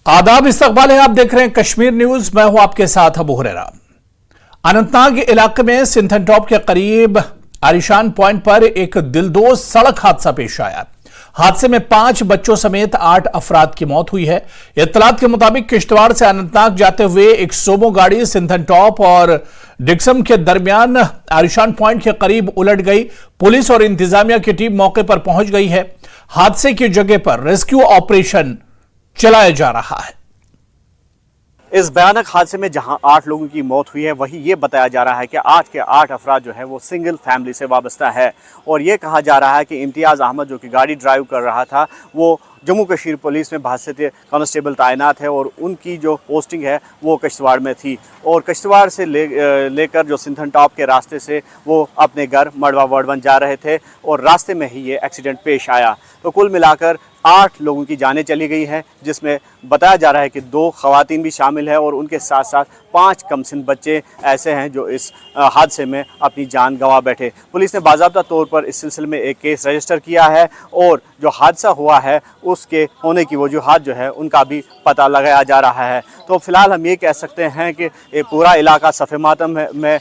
आदाब, इस्तकबाल है। आप देख रहे हैं कश्मीर न्यूज। मैं हूं आपके साथ अबू हुरैरा। अनंतनाग इलाके में सिंथनटॉप के करीब आलिशान पॉइंट पर एक दिलदोज सड़क हादसा पेश आया। हादसे में 5 बच्चों समेत 8 अफराद की मौत हुई है। इत्तलात के मुताबिक किश्तवाड़ से अनंतनाग जाते हुए एक सोमो गाड़ी सिंथनटॉप और डिक्सम के दरमियान आलिशान पॉइंट के करीब उलट गई। पुलिस और इंतजामिया की टीम मौके पर पहुंच गई है। हादसे की जगह पर रेस्क्यू ऑपरेशन चलाया जा रहा है। इस भयानक हादसे में जहां 8 लोगों की मौत हुई है, वहीं ये बताया जा रहा है कि 8 के 8 अफराद जो है वो सिंगल फैमिली से वाबस्ता है। और ये कहा जा रहा है कि इम्तियाज़ अहमद जो कि गाड़ी ड्राइव कर रहा था, वो जम्मू कश्मीर पुलिस में बासित कांस्टेबल तैनात है और उनकी जो पोस्टिंग है वो किश्तवाड़ में थी। और किश्तवाड़ से लेकर जो सिंथनटॉप के रास्ते से वो अपने घर मड़वा वर्डवन जा रहे थे और रास्ते में ही ये एक्सीडेंट पेश आया। तो कुल मिलाकर 8 लोगों की जानें चली गई हैं, जिसमें बताया जा रहा है कि 2 खवातीन भी शामिल हैं और उनके साथ साथ 5 कमसिन बच्चे ऐसे हैं जो इस हादसे में अपनी जान गंवा बैठे। पुलिस ने बाज़ाब्ता तौर पर इस सिलसिले में एक केस रजिस्टर किया है और जो हादसा हुआ है उसके होने की वजूहात जो है उनका भी पता लगाया जा रहा है। तो फिलहाल हम ये कह सकते हैं कि ये पूरा इलाका सफ़े मातम में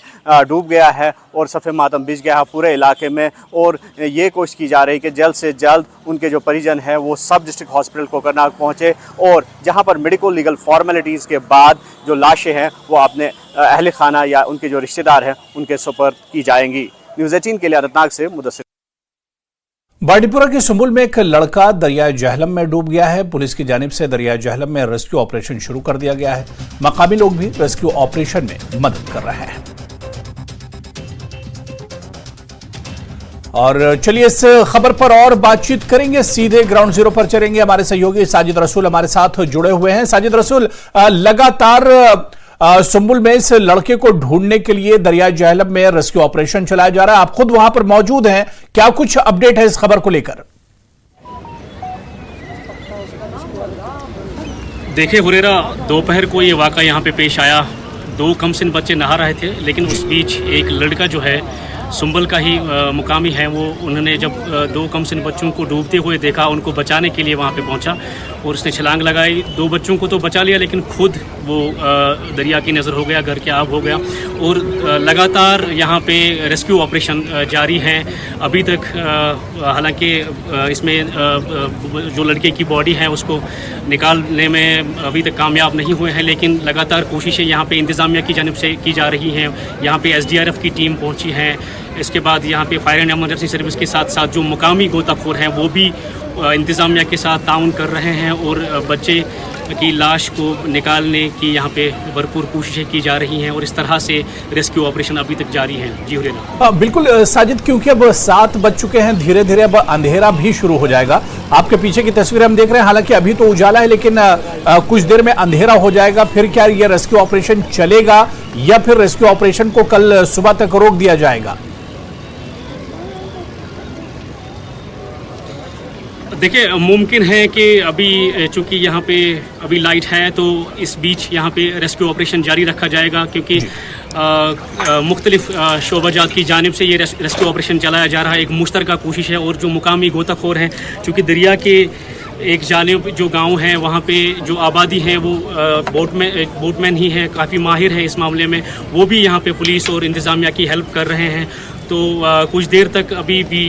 डूब गया है और सफ़े मातम बिछ गया है पूरे इलाके में। और ये कोशिश की जा रही है कि जल्द से जल्द उनके जो परिजन हैं वो सब डिस्ट्रिक्ट हॉस्पिटल कोकरनाग पहुँचे और जहाँ पर मेडिकल लीगल फॉर्मेलिटीज़ के बाद जो लाशें हैं वो अपने अहल खाना या उनके जो रिश्तेदार हैं उनके सुपर्द की जाएंगी। न्यूज़ 18 के लिए अनंतनाग से मुदस्सिर। बांडीपुरा के सुंबुल में एक लड़का दरिया जहलम में डूब गया है। पुलिस की जानिब से दरिया जहलम में रेस्क्यू ऑपरेशन शुरू कर दिया गया है। मकामी लोग भी रेस्क्यू ऑपरेशन में मदद कर रहे हैं। और चलिए इस खबर पर और बातचीत करेंगे, सीधे ग्राउंड जीरो पर चलेंगे। हमारे सहयोगी साजिद रसूल हमारे साथ जुड़े हुए हैं। साजिद रसूल, लगातार सुंबुल में इस लड़के को ढूंढने के लिए दरिया जहलम में रेस्क्यू ऑपरेशन चलाया जा रहा है। आप खुद वहां पर मौजूद हैं, क्या कुछ अपडेट है इस खबर को लेकर? देखिए हुरैरा, दोपहर को ये वाक़ा यहाँ पे पेश आया। 2 कमसिन बच्चे नहा रहे थे, लेकिन उस बीच एक लड़का जो है सुंबल का ही मुकामी है, वो उन्होंने जब 2 कमसिन बच्चों को डूबते हुए देखा, उनको बचाने के लिए वहाँ पे पहुँचा और उसने छलांग लगाई। 2 बच्चों को तो बचा लिया, लेकिन खुद वो दरिया की नज़र हो गया, घर के आब हो गया। और लगातार यहाँ पे रेस्क्यू ऑपरेशन जारी हैं अभी तक। हालांकि इसमें जो लड़के की बॉडी है उसको निकालने में अभी तक कामयाब नहीं हुए हैं, लेकिन लगातार कोशिशें यहाँ पे इंतज़ामिया की जानिब से की जा रही हैं। यहाँ पे SDRF की टीम पहुँची है। इसके बाद यहाँ पे फायर एंड एमरजेंसी सर्विस के साथ साथ जो मुकामी गोताखोर हैं वो भी इंतज़ामिया के साथ ताउन कर रहे हैं और बच्चे की लाश को निकालने की यहाँ पे भरपूर कोशिशें की जा रही हैं और इस तरह से रेस्क्यू ऑपरेशन अभी तक जारी है। जी हुरैरा। बिल्कुल साजिद, क्योंकि अब 7 बज चुके हैं, धीरे धीरे अब अंधेरा भी शुरू हो जाएगा। आपके पीछे की तस्वीर हम देख रहे हैं, हालांकि अभी तो उजाला है, लेकिन कुछ देर में अंधेरा हो जाएगा। फिर क्या ये रेस्क्यू ऑपरेशन चलेगा या फिर रेस्क्यू ऑपरेशन को कल सुबह तक रोक दिया जाएगा? देखिए, मुमकिन है कि अभी चूंकि यहाँ पे अभी लाइट है तो इस बीच यहाँ पे रेस्क्यू ऑपरेशन जारी रखा जाएगा, क्योंकि मुख्तलिफ शोबाजात की जानिब से ये रेस्क्यू ऑपरेशन चलाया जा रहा है। एक मुश्तरका कोशिश है और जो मुकामी गोताखोर हैं, चूँकि दरिया के एक जानिब जो गांव हैं वहाँ पे जो आबादी है वो बोटमैन ही हैं, काफ़ी माहिर हैं इस मामले में। वो भी यहाँ पे पुलिस और इंतज़ामिया की हेल्प कर रहे हैं। तो कुछ देर तक अभी भी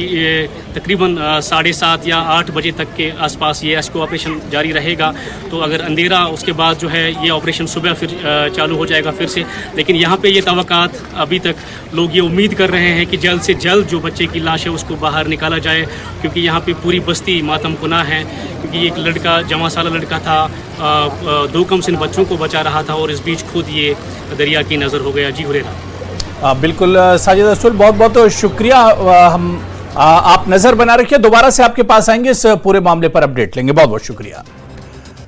तकरीबन 7:30 या 8 बजे तक के आसपास ये रेस्क्यू ऑपरेशन जारी रहेगा। तो अगर अंधेरा उसके बाद जो है ये ऑपरेशन सुबह फिर चालू हो जाएगा फिर से। लेकिन यहाँ पे ये तवक्कात अभी तक लोग ये उम्मीद कर रहे हैं कि जल्द से जल्द जो बच्चे की लाश है उसको बाहर निकाला जाए, क्योंकि यहाँ पे पूरी बस्ती मातम कुना है। क्योंकि एक लड़का, जवां साला लड़का था, 2 कमसिन बच्चों को बचा रहा था और इस बीच खुद ये दरिया की नज़र हो गया। जी हुरैरा। बिल्कुल साजिद रसूल, बहुत बहुत शुक्रिया। आप नजर बना रखिए, दोबारा से आपके पास आएंगे, इस पूरे मामले पर अपडेट लेंगे। बहुत बहुत शुक्रिया।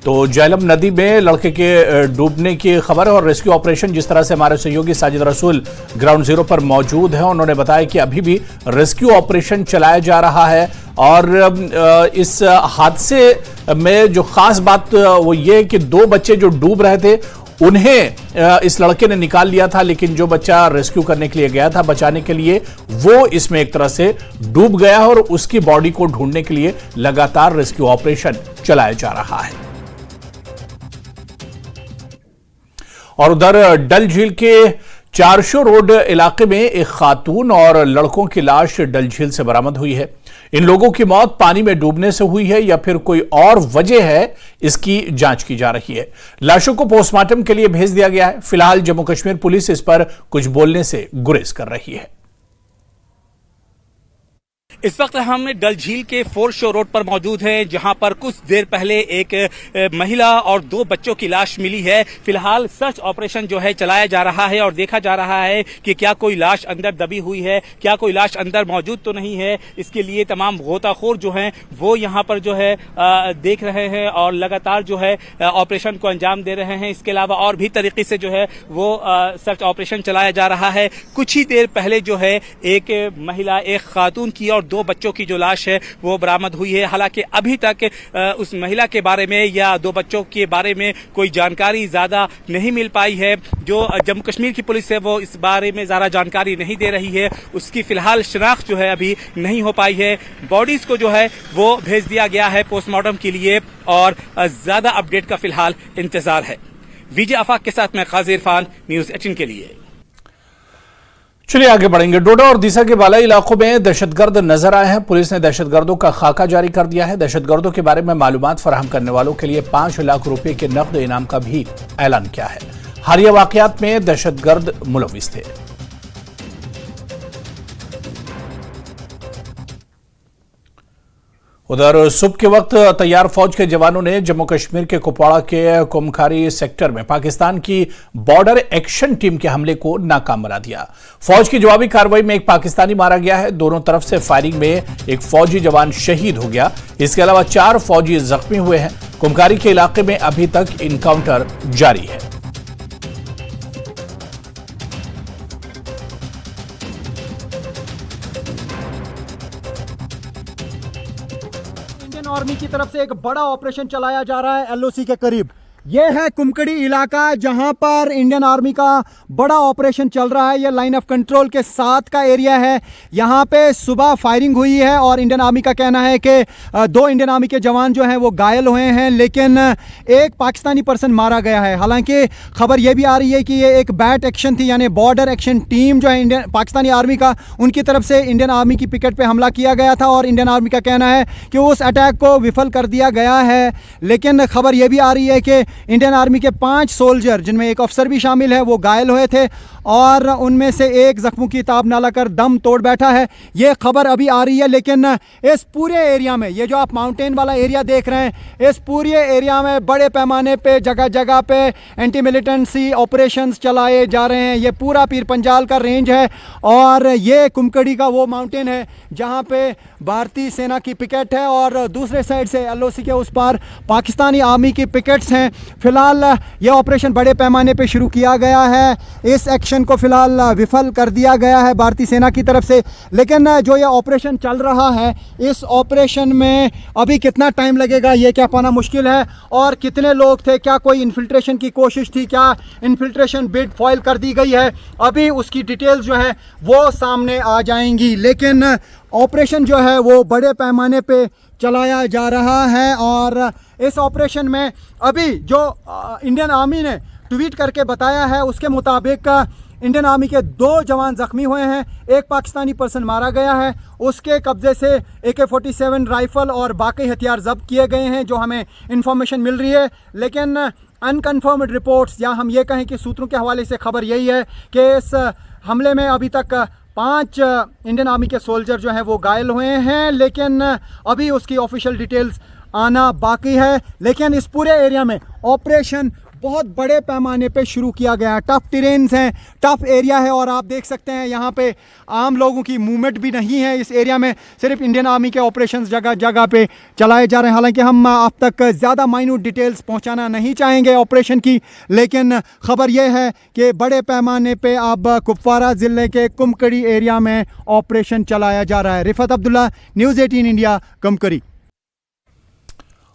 तो झेलम नदी में लड़के के डूबने की खबर और रेस्क्यू ऑपरेशन, जिस तरह से हमारे सहयोगी साजिद रसूल ग्राउंड जीरो पर मौजूद हैं, उन्होंने बताया कि अभी भी रेस्क्यू ऑपरेशन चलाया जा रहा है। और इस हादसे में जो खास बात वो ये कि 2 बच्चे जो डूब रहे थे उन्हें इस लड़के ने निकाल लिया था, लेकिन जो बच्चा रेस्क्यू करने के लिए गया था बचाने के लिए, वो इसमें एक तरह से डूब गया और उसकी बॉडी को ढूंढने के लिए लगातार रेस्क्यू ऑपरेशन चलाया जा रहा है। और उधर डल झील के 400 रोड इलाके में एक खातून और लड़कों की लाश डल झील से बरामद हुई है। इन लोगों की मौत पानी में डूबने से हुई है या फिर कोई और वजह है, इसकी जांच की जा रही है। लाशों को पोस्टमार्टम के लिए भेज दिया गया है। फिलहाल जम्मू कश्मीर पुलिस इस पर कुछ बोलने से गुरेज कर रही है। इस वक्त हम डल झील के फोर शो रोड पर मौजूद हैं, जहां पर कुछ देर पहले एक महिला और 2 बच्चों की लाश मिली है। फिलहाल सर्च ऑपरेशन जो है चलाया जा रहा है और देखा जा रहा है कि क्या कोई लाश अंदर दबी हुई है, क्या कोई लाश अंदर मौजूद तो नहीं है। इसके लिए तमाम गोताखोर जो हैं वो यहां पर जो है देख रहे हैं और लगातार जो है ऑपरेशन को अंजाम दे रहे हैं। इसके अलावा और भी तरीके से जो है वो सर्च ऑपरेशन चलाया जा रहा है। कुछ ही देर पहले जो है एक महिला, एक खातून की और 2 बच्चों की जो लाश है वो बरामद हुई है। हालांकि अभी तक उस महिला के बारे में या 2 बच्चों के बारे में कोई जानकारी ज्यादा नहीं मिल पाई है। जो जम्मू कश्मीर की पुलिस है वो इस बारे में ज्यादा जानकारी नहीं दे रही है। उसकी फिलहाल शिनाख्त जो है अभी नहीं हो पाई है। बॉडीज को जो है वो भेज दिया गया है पोस्टमार्टम के लिए और ज्यादा अपडेट का फिलहाल इंतजार है। विजय आफाक के साथ मैं काजी इरफान, न्यूज़ 18 के लिए। चलिए आगे बढ़ेंगे। डोडा और दिशा के बालाई इलाकों में दहशतगर्द नजर आए हैं। पुलिस ने दहशतगर्दों का खाका जारी कर दिया है। दहशतगर्दों के बारे में मालूमात फराहम करने वालों के लिए 5 लाख रुपए के नकद इनाम का भी ऐलान किया है। हालिया वाकयात में दहशतगर्द मुलविस थे। उधर सुबह के वक्त तैयार फौज के जवानों ने जम्मू कश्मीर के कुपवाड़ा के कुमखारी सेक्टर में पाकिस्तान की बॉर्डर एक्शन टीम के हमले को नाकाम बना दिया। फौज की जवाबी कार्रवाई में एक पाकिस्तानी मारा गया है। दोनों तरफ से फायरिंग में एक फौजी जवान शहीद हो गया। इसके अलावा 4 फौजी जख्मी हुए हैं। कुमखारी के इलाके में अभी तक इनकाउंटर जारी है। आर्मी की तरफ से एक बड़ा ऑपरेशन चलाया जा रहा है एलओसी के करीब। यह है कुमकड़ी इलाका जहां पर इंडियन आर्मी का बड़ा ऑपरेशन चल रहा है। यह लाइन ऑफ कंट्रोल के साथ का एरिया है। यहां पे सुबह फायरिंग हुई है और इंडियन आर्मी का कहना है कि 2 इंडियन आर्मी के जवान जो हैं वो घायल हुए हैं, लेकिन एक पाकिस्तानी पर्सन मारा गया है। हालांकि खबर यह भी आ रही है कि ये एक बैट एक्शन थी, यानी बॉर्डर एक्शन टीम जो है इंडियन पाकिस्तानी आर्मी का, उनकी तरफ से इंडियन आर्मी की पिकेट पर हमला किया गया था और इंडियन आर्मी का कहना है कि उस अटैक को विफल कर दिया गया है। लेकिन खबर यह भी आ रही है कि इंडियन आर्मी के 5 सोल्जर, जिनमें एक अफसर भी शामिल है, वो घायल हुए थे और उनमें से एक जख्मों की ताब ना लाकर दम तोड़ बैठा है। ये खबर अभी आ रही है। लेकिन इस पूरे एरिया में, ये जो आप माउंटेन वाला एरिया देख रहे हैं, इस पूरे एरिया में बड़े पैमाने पे जगह जगह पे एंटी मिलिटेंसी ऑपरेशंस चलाए जा रहे हैं। ये पूरा पीर पंजाल का रेंज है और ये कुमकड़ी का वो माउंटेन है जहाँ पे भारतीय सेना की पिकेट है और दूसरे साइड से एलओसी के उस पार पाकिस्तानी आर्मी की पिकेट्स हैं। फिलहाल यह ऑपरेशन बड़े पैमाने पे शुरू किया गया है। इस एक्शन को फिलहाल विफल कर दिया गया है भारतीय सेना की तरफ से। लेकिन जो ये ऑपरेशन चल रहा है, इस ऑपरेशन में अभी कितना टाइम लगेगा ये क्या पाना मुश्किल है। और कितने लोग थे, क्या कोई इन्फिल्ट्रेशन की कोशिश थी, क्या इन्फिल्ट्रेशन बिड फॉइल कर दी गई है, अभी उसकी डिटेल्स जो है वो सामने आ जाएंगी। लेकिन ऑपरेशन जो है वो बड़े पैमाने पे चलाया जा रहा है और इस ऑपरेशन में अभी जो इंडियन आर्मी ने ट्वीट करके बताया है उसके मुताबिक इंडियन आर्मी के 2 जवान जख्मी हुए हैं, एक पाकिस्तानी पर्सन मारा गया है। उसके कब्जे से AK-47 राइफल और बाकी हथियार जब्त किए गए हैं, जो हमें इंफॉर्मेशन मिल रही है। लेकिन अनकन्फर्म्ड रिपोर्ट्स या हम ये कहें कि सूत्रों के हवाले से खबर यही है कि इस हमले में अभी तक 5 इंडियन आर्मी के सोल्जर जो हैं वो घायल हुए हैं। लेकिन अभी उसकी ऑफिशियल डिटेल्स आना बाकी है। लेकिन इस पूरे एरिया में ऑपरेशन बहुत बड़े पैमाने पे शुरू किया गया है। टफ टेरेन्स हैं, टफ एरिया है और आप देख सकते हैं यहाँ पे आम लोगों की मूवमेंट भी नहीं है इस एरिया में। सिर्फ इंडियन आर्मी के ऑपरेशंस जगह जगह पे चलाए जा रहे हैं। हालांकि हम आप तक ज़्यादा माइन्यूट डिटेल्स पहुँचाना नहीं चाहेंगे ऑपरेशन की, लेकिन ख़बर यह है कि बड़े पैमाने पे अब कुपवाड़ा ज़िले के कुमकड़ी एरिया में ऑपरेशन चलाया जा रहा है। Rifat Abdullah, news 18 India, Kumkadi.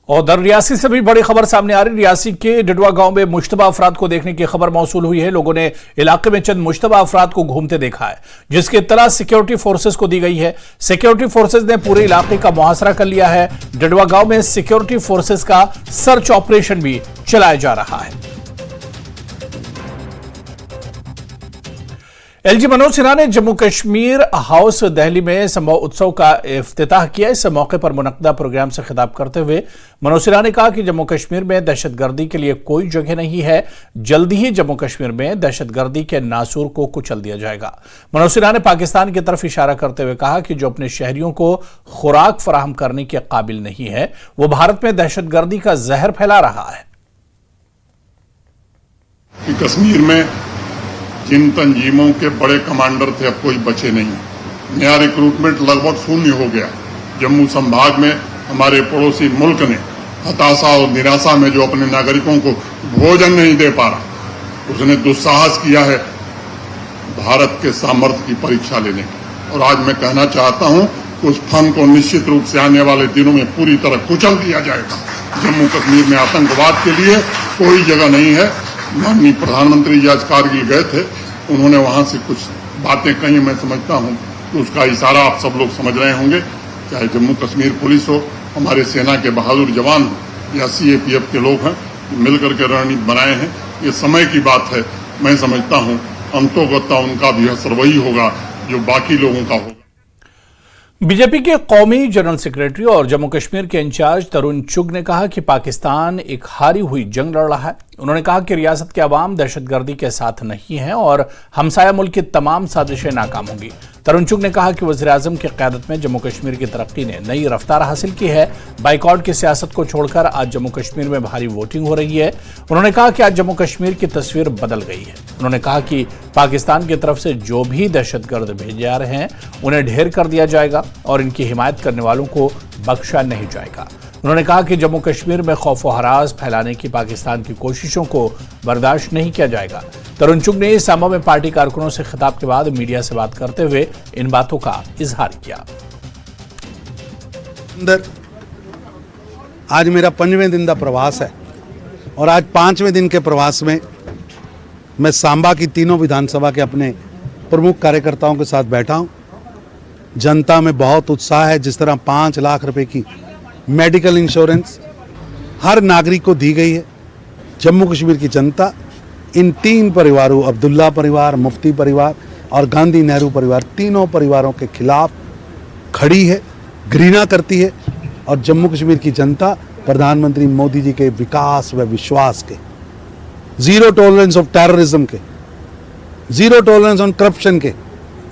और उधर रियासी से भी बड़ी खबर सामने आ रही। रियासी के डिडवा गांव में मुश्तबा अफराद को देखने की खबर मौसूल हुई है। लोगों ने इलाके में चंद मुश्तबा अफराद को घूमते देखा है, जिसकी इत्तला सिक्योरिटी फोर्सेस को दी गई है। सिक्योरिटी फोर्सेस ने पूरे इलाके का मुहासरा कर लिया है। डिडवा गांव में सिक्योरिटी फोर्सेस का सर्च ऑपरेशन भी चलाया जा रहा है। एलजी मनोज सिन्हा ने जम्मू कश्मीर हाउस दिल्ली में संभव उत्सव का इफ्तिताह किया। इस मौके पर मुनक्किदा प्रोग्राम से खिताब करते हुए मनोज सिन्हा ने कहा कि जम्मू कश्मीर में दहशतगर्दी के लिए कोई जगह नहीं है। जल्दी ही जम्मू कश्मीर में दहशतगर्दी के नासूर को कुचल दिया जाएगा। मनोज सिन्हा ने पाकिस्तान की तरफ इशारा करते हुए कहा कि जो अपने शहरियों को खुराक फराहम करने के काबिल नहीं है, वो भारत में दहशतगर्दी का जहर फैला रहा है। कश्मीर में जिन तंजीमों के बड़े कमांडर थे, अब कोई बचे नहीं। नया रिक्रूटमेंट लगभग शून्य हो गया। जम्मू संभाग में हमारे पड़ोसी मुल्क ने हताशा और निराशा में जो अपने नागरिकों को भोजन नहीं दे पा रहा, उसने दुस्साहस किया है भारत के सामर्थ्य की परीक्षा लेने की। और आज मैं कहना चाहता हूं कि उस फन को निश्चित रूप से आने वाले दिनों में पूरी तरह कुचल दिया जाएगा। जम्मू कश्मीर में आतंकवाद के लिए कोई जगह नहीं है। माननीय प्रधानमंत्री जी आज कारगिल गए थे, उन्होंने वहां से कुछ बातें कही, मैं समझता हूं कि उसका इशारा आप सब लोग समझ रहे होंगे। चाहे जम्मू कश्मीर पुलिस हो, हमारे सेना के बहादुर जवान हो या सीएपीएफ के लोग हैं, मिलकर के रणनीति बनाए हैं। ये समय की बात है। मैं समझता हूं अंतोगत्ता उनका भी असर वही होगा जो बाकी लोगों का होगा। बीजेपी के कौमी जनरल सेक्रेटरी और जम्मू कश्मीर के इंचार्ज तरुण चुग ने कहा कि पाकिस्तान एक हारी हुई जंग लड़ रहा है। उन्होंने कहा कि रियासत के अवाम दहशतगर्दी के साथ नहीं है और हमसाया मुल्क की तमाम साजिशें नाकाम होंगी। तरुण चुग ने कहा कि वज़ीर-ए-आज़म की क़यादत में जम्मू कश्मीर की तरक्की ने नई रफ्तार हासिल की है। बाइकआउट की सियासत को छोड़कर आज जम्मू कश्मीर में भारी वोटिंग हो रही है। उन्होंने कहा कि आज जम्मू कश्मीर की तस्वीर बदल गई है। उन्होंने कहा कि पाकिस्तान की तरफ से जो भी दहशतगर्द भेजे जा रहे हैं, उन्हें ढेर कर दिया जाएगा और इनकी हिमायत करने वालों को बख्शा नहीं जाएगा। उन्होंने कहा कि जम्मू कश्मीर में खौफ व हरास फैलाने की पाकिस्तान की कोशिशों को बर्दाश्त नहीं किया जाएगा। तरुण चुग ने सांबा में पार्टी कारकुनों से खिताब के बाद मीडिया से बात करते हुए इन बातों का इजहार किया। आज मेरा 5वें दिन का प्रवास है और आज 5वें दिन के प्रवास में मैं सांबा की तीनों विधानसभा के अपने प्रमुख कार्यकर्ताओं के साथ बैठा हूं। जनता में बहुत उत्साह है। जिस तरह 5 लाख रुपए की मेडिकल इंश्योरेंस हर नागरिक को दी गई है, जम्मू कश्मीर की जनता इन 3 परिवारों, अब्दुल्ला परिवार, मुफ्ती परिवार और गांधी नेहरू परिवार, तीनों परिवारों के खिलाफ खड़ी है, घृणा करती है। और जम्मू कश्मीर की जनता प्रधानमंत्री मोदी जी के विकास व विश्वास के, जीरो टॉलरेंस ऑफ टेररिज्म के, जीरो टॉलरेंस ऑन करप्शन के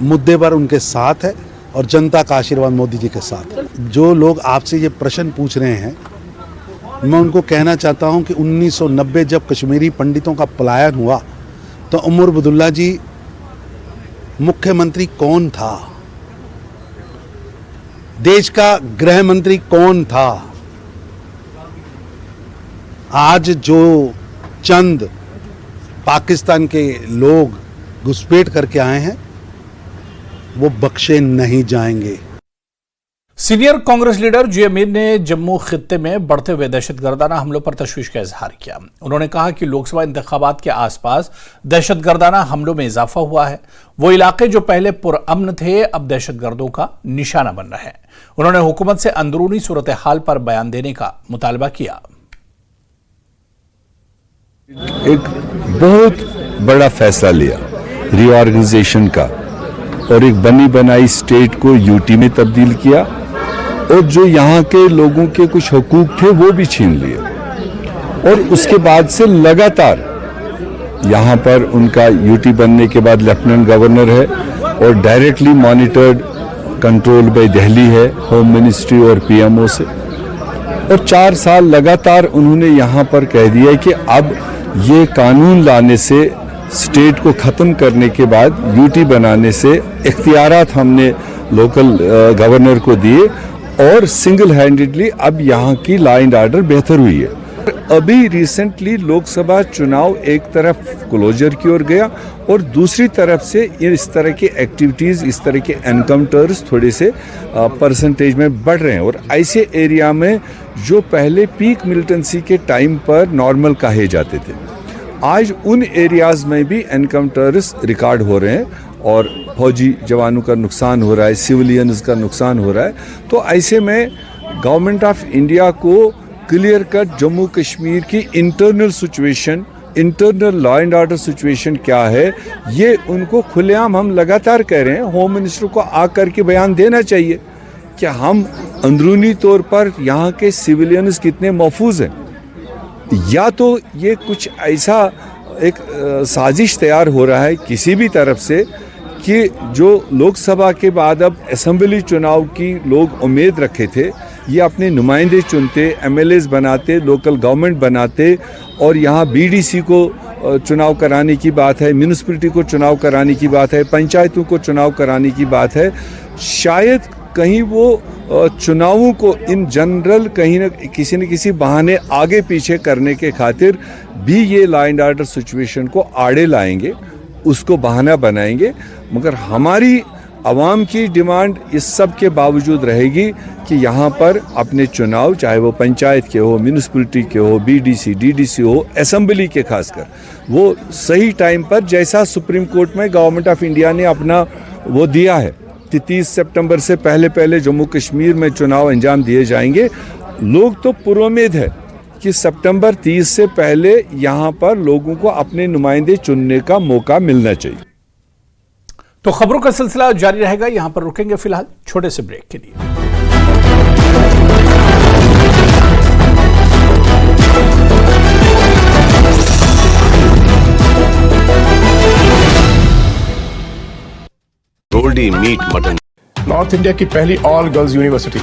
मुद्दे पर उनके साथ है और जनता का आशीर्वाद मोदी जी के साथ है। जो लोग आपसे ये प्रश्न पूछ रहे हैं, मैं उनको कहना चाहता हूं कि 1990 जब कश्मीरी पंडितों का पलायन हुआ तो उमर अब्दुल्ला जी मुख्यमंत्री कौन था? देश का गृह मंत्री कौन था? आज जो चंद पाकिस्तान के लोग घुसपैठ करके आए हैं, वो बख्शे नहीं जाएंगे। सीनियर कांग्रेस लीडर जी अमीर ने जम्मू खित्ते में बढ़ते हुए दहशतगर्दाना हमलों पर तशवीश का इजहार किया। उन्होंने कहा कि लोकसभा इंतखाबात के आसपास दहशतगर्दाना हमलों में इजाफा हुआ है। वो इलाके जो पहले पुरअमन थे, अब दहशतगर्दों का निशाना बन रहे हैं। उन्होंने हुकूमत से अंदरूनी सूरत हाल पर बयान देने का मुतालबा किया। एक बहुत बड़ा फैसला लिया रीऑर्गेनाइजेशन का और एक बनी बनाई स्टेट को यूटी में तब्दील किया और जो यहाँ के लोगों के कुछ हुकूक थे वो भी छीन लिए। और उसके बाद से लगातार यहाँ पर उनका यूटी बनने के बाद लेफ्टिनेंट गवर्नर है और directly monitored control by Delhi है, होम मिनिस्ट्री और पीएमओ से। और 4 साल लगातार उन्होंने यहाँ पर कह दिया कि अब ये कानून लाने से, स्टेट को ख़त्म करने के बाद यूटी बनाने से इख्तियारात हमने लोकल गवर्नर को दिए और सिंगल हैंडेडली अब यहाँ की लॉ एंड ऑर्डर बेहतर हुई है। अभी रिसेंटली लोकसभा चुनाव एक तरफ क्लोजर की ओर गया और दूसरी तरफ से इस तरह की एक्टिविटीज़, इस तरह के एनकाउंटर्स थोड़े से परसेंटेज में बढ़ रहे हैं। और ऐसे एरिया में जो पहले पीक मिलिटेंसी के टाइम पर नॉर्मल कहे जाते थे, आज उन एरियाज़ में भी एनकाउंटर्स रिकॉर्ड हो रहे हैं और फौजी जवानों का नुकसान हो रहा है, सिविलियंस का नुकसान हो रहा है। तो ऐसे में गवर्नमेंट ऑफ इंडिया को क्लियर कट जम्मू कश्मीर की internal situation internal law and order situation क्या है ये उनको खुलेआम हम लगातार कह रहे हैं। होम मिनिस्टर को आकर के बयान देना चाहिए कि हम अंदरूनी तौर पर यहाँ के सिविलियंस कितने महफूज हैं, या तो ये कुछ ऐसा एक साजिश तैयार हो रहा है किसी भी तरफ से कि जो लोकसभा के बाद अब असेंबली चुनाव की लोग उम्मीद रखे थे, ये अपने नुमाइंदे चुनते, एमएलएस बनाते, लोकल गवर्नमेंट बनाते और यहाँ बीडीसी को चुनाव कराने की बात है, म्यूनिसिपैलिटी को चुनाव कराने की बात है, पंचायतों को चुनाव कराने की बात है। शायद कहीं वो चुनावों को इन जनरल कहीं न किसी बहाने आगे पीछे करने के खातिर भी ये लॉ एंड ऑर्डर सिचुएशन को आड़े लाएंगे, उसको बहाना बनाएंगे। मगर हमारी आवाम की डिमांड इस सब के बावजूद रहेगी कि यहाँ पर अपने चुनाव, चाहे वो पंचायत के हो, म्यूनिसिपैलिटी के हो, बीडीसी, डीडीसी हो, असेंबली के खासकर, वो सही टाइम पर, जैसा सुप्रीम कोर्ट में गवर्नमेंट ऑफ इंडिया ने अपना वो दिया है कि 30 सितंबर से पहले जम्मू कश्मीर में चुनाव अंजाम दिए जाएंगे। लोग तो पुरुम्मीद है कि सितंबर 30 से पहले यहाँ पर लोगों को अपने नुमाइंदे चुनने का मौका मिलना चाहिए। तो खबरों का सिलसिला जारी रहेगा, यहां पर रुकेंगे फिलहाल छोटे से ब्रेक के लिए। Goldy meat mutton, North India की पहली ऑल गर्ल्स यूनिवर्सिटी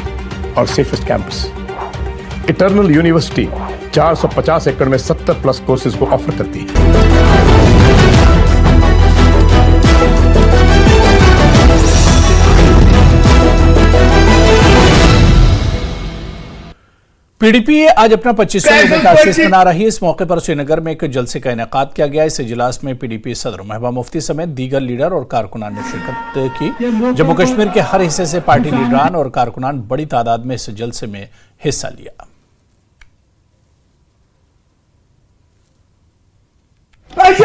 और सेफेस्ट कैंपस इटर्नल यूनिवर्सिटी 450 एकड़ में 70+ कोर्सेज को ऑफर करती है। पीडीपी आज अपना 25वां विकास मना रही है। इस मौके पर श्रीनगर में एक जलसे का इनेकाद किया गया। इस इजलास में पीडीपी सदर महबूबा मुफ्ती समेत दीगर लीडर और कारकुनान ने शिरकत की। जम्मू कश्मीर के हर हिस्से से पार्टी लीडरान और कारकुनान बड़ी तादाद में इस जलसे में हिस्सा लिया।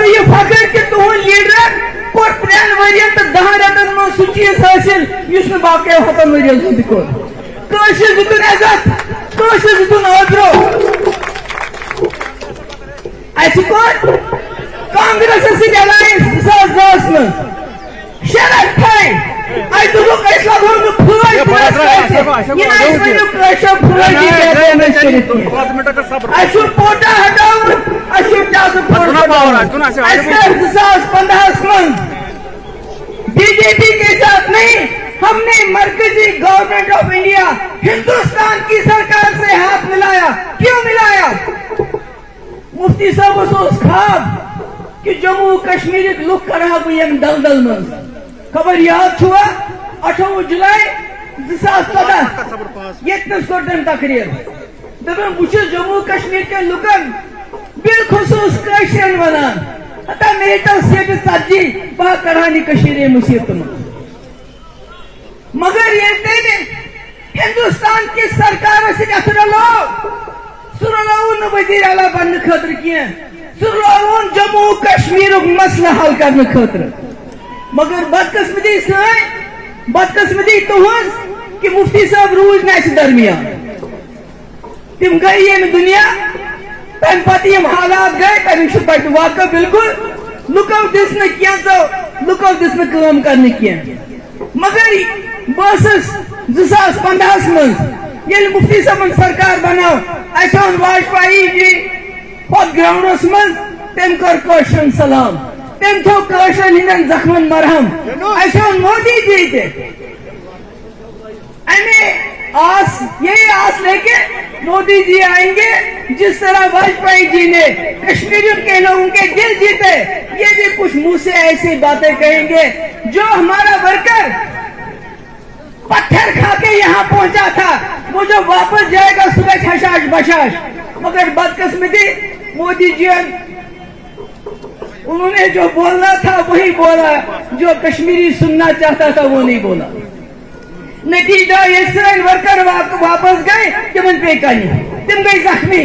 ये फकर कि तुहन लीडर कोर 3 वरियन तो 10 रटन में सु चीज हासिल युस में बाकी 7 वरियन सुन को कशिश दुन इज्जत, कशिश दुन आदरो ऐसे कोन कांग्रेस से अलायंस 2010 में शरत है आई तो लोग ऐसा लोग फुल ये नहीं कोई कैसे फुल जी कहते हैं ऐसे पोटा हटाओ ऐसे क्या से ऐसे 2015 में बीजेपी के साथ नहीं, हमने मरकजी गवर्नमेंट ऑफ इंडिया हिंदुस्तान की सरकार से हाथ मिलाया। क्यों मिलाया? मुफ्ती साहब अफसोस खाब कि जम्मू कश्मीर लुक करा बुयम दलदल में खबर याद हुआ 28 जुलाई 2014 यतनस कोटन तकरीर दबन बुछ जम्मू कश्मीर के लुकन बिलखुसूस कशन वनान अता मेटा सेट सज्जी बा करानी कश्मीर मुसीबत में। मगर ये ने हिंदुस्तान की सरकार से अथरलो सुरलाउन वजीर आला बन खतर किए, सुरलाउन जम्मू कश्मीर मसला हल करने खतर। मगर बदकिस्मती तुहस कि मुफ्ती साहब रूज ना दरमियान तिम गई ये दुनिया तम पत यम हालात गए तमिक पत वाक़ बिल्कुल लुको दिस न किया तो लुको दिस न काम करने किया। मगर बस 2015 मज ये मुफ्ती साहब सरकार बनाओ असन वाजपेयी जी पत ग्राउंडस मज तम कर कशन सलाम तम थो कशन हिंदन जख्मन मरहम असन मोदी जी थे आस यही आस लेके मोदी जी आएंगे जिस तरह वाजपेयी जी ने कश्मीरियों के लोगों के दिल जीते, ये भी कुछ मुंह से ऐसी बातें कहेंगे। जो हमारा वर्कर पत्थर खा के यहाँ पहुंचा था वो जो वापस जाएगा सुबह खशाश बशाश। मगर बदकिस्मती मोदी जी उन्होंने जो बोलना था वही बोला, जो कश्मीरी सुनना चाहता था वो नहीं बोला। नतीजा इसराइल वर्कर वापस गए तिमन पे तुम गई जख्मी।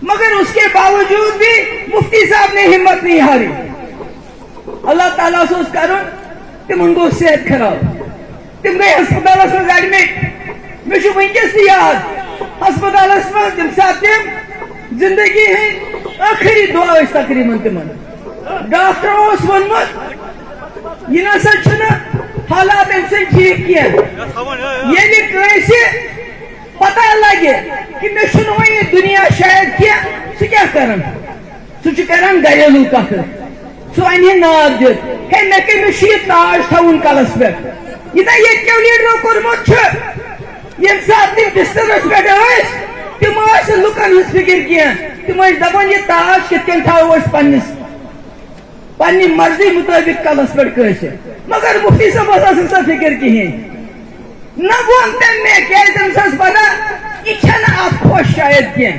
मगर उसके बावजूद भी मुफ्ती साहब ने हिम्मत नहीं हारी। अल्लाह ताला से उस कारण तिमन को सेहत खराब तुम गए अस्पताल में एडमिट। मुझे वनकस याद अस्पताल में जिम जिंदगी है आखिरी दुआ तकरीबन तिमन डॉक्टर वोनमुत यह नसा हालात अमे ठीक कह पता लगे कि मे वन दुनिया शायद कह क्या कर घरेलू कथ सह अन नाद दित हे मे कह ताज थवन कलस पे यह ये लीडरो कोर्मुत ये सात तम बिस्तरस पे तम लुकन हज फिक्र कह तम दपान यह ताज कित थो पन्नी मर्जी मुताबिक कलस पे कसर मगर मुफ्ती साहब सा फिक्र कहें न वो मे क्या पता यह खुश शायद कह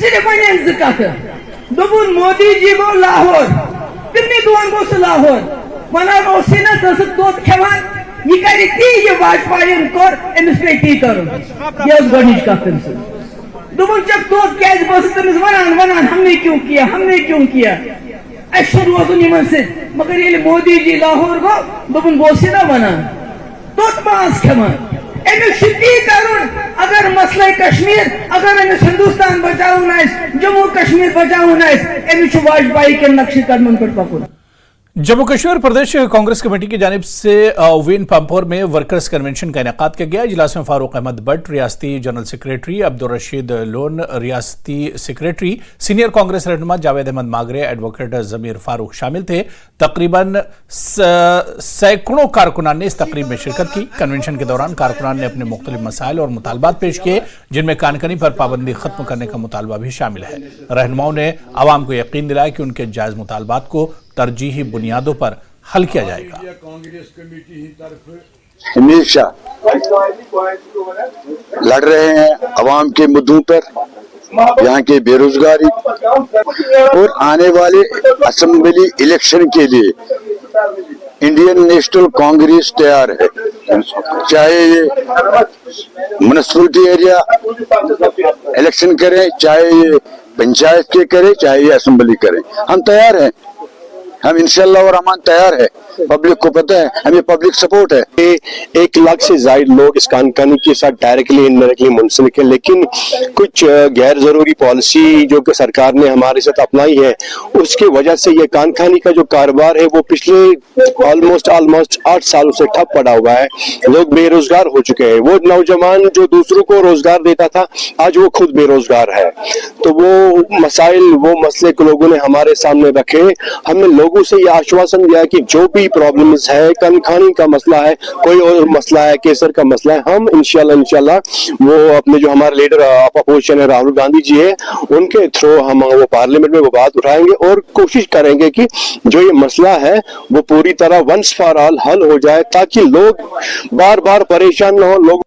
सिर्फ वन कथ दोपुन मोदी जी गो लाहौर तमने दोन गो सह लाहौर वनान ना दोद खेवान यह कर ती यह वाजपेयी कोर अमिस पे ती कर यह गच कथ दोपुन जब दोद क्या तमिस वनान हमने क्यों किया अस रोजन इन मगर ये मोदी जी लाहौर गो दोपुन बह ना वनान तोत मास खेवान अमिस ती कर अगर मसला कश्मीर अगर अमिस हिंदुस्तान बचावन जम्मू कश्मीर बचावन अमिस वाजपेयी के नक्शे कदमन पे पकुन। जम्मू कश्मीर प्रदेश कांग्रेस कमेटी की जानिब से वेन पंपोर में वर्कर्स कन्वेंशन का इनेकाद किया गया। इजलास में फारूक अहमद भट्ट रियासती general secretary, Abdul Rashid loan रियासती सेक्रेटरी, सीनियर कांग्रेस रहनुमा जावेद अहमद मागरे, एडवोकेट जमीर फारूक शामिल थे। तकरीबन सैकड़ों कारकुनान ने इस तकरीब में शिरकत की। कन्वेंशन के दौरान कारकुनान ने अपने मुख्तलिफ मसाइल और मुतालबात पेश किए, जिनमें कानकनी पर पाबंदी खत्म करने का मुतालबा भी शामिल है। रहनुमाओं ने आवाम को यकीन दिलाया कि उनके जायज मुतालबात को तरजीही बुनियादों पर हल किया जाएगा। हमेशा लड़ रहे हैं अवाम के मुद्दों पर, यहाँ के बेरोजगारी और आने वाले असेंबली इलेक्शन के लिए इंडियन नेशनल कांग्रेस तैयार है। चाहे ये म्युनिसिपैलिटी एरिया इलेक्शन करें, चाहे ये पंचायत के करें, चाहे ये असेंबली करें, हम तैयार हैं। हम इंशाल्लाह और अमान तैयार है। पब्लिक को पता है, हमें पब्लिक सपोर्ट है। 1 लाख से ज्यादा लोग इस कानकानी के साथ डायरेक्टली इनडायरेक्टली मुंसलिक है, लेकिन कुछ गैर जरूरी पॉलिसी जो कि सरकार ने हमारे साथ अपनाई है, उसकी वजह से ये कानकानी का जो कारोबार है वो पिछले ऑलमोस्ट 8 सालों से ठप पड़ा हुआ है। लोग बेरोजगार हो चुके हैं। वो नौजवान जो दूसरों को रोजगार देता था, आज वो खुद बेरोजगार है। तो वो मसाइल, वो मसले को लोगों ने हमारे सामने रखे। हमने लोगों से ये आश्वासन दिया कि जो भी प्रॉब्लम्स है, कानखानी का मसला है, कोई और मसला है, केसर का मसला है, हम इंशाल्लाह वो अपने जो हमारे लीडर अपोजिशन है राहुल गांधी जी है, उनके थ्रू हम वो पार्लियामेंट में वो बात उठाएंगे और कोशिश करेंगे कि जो ये मसला है वो पूरी तरह वंस फॉर ऑल हल हो जाए, ताकि लोग बार बार परेशान न हो। लोग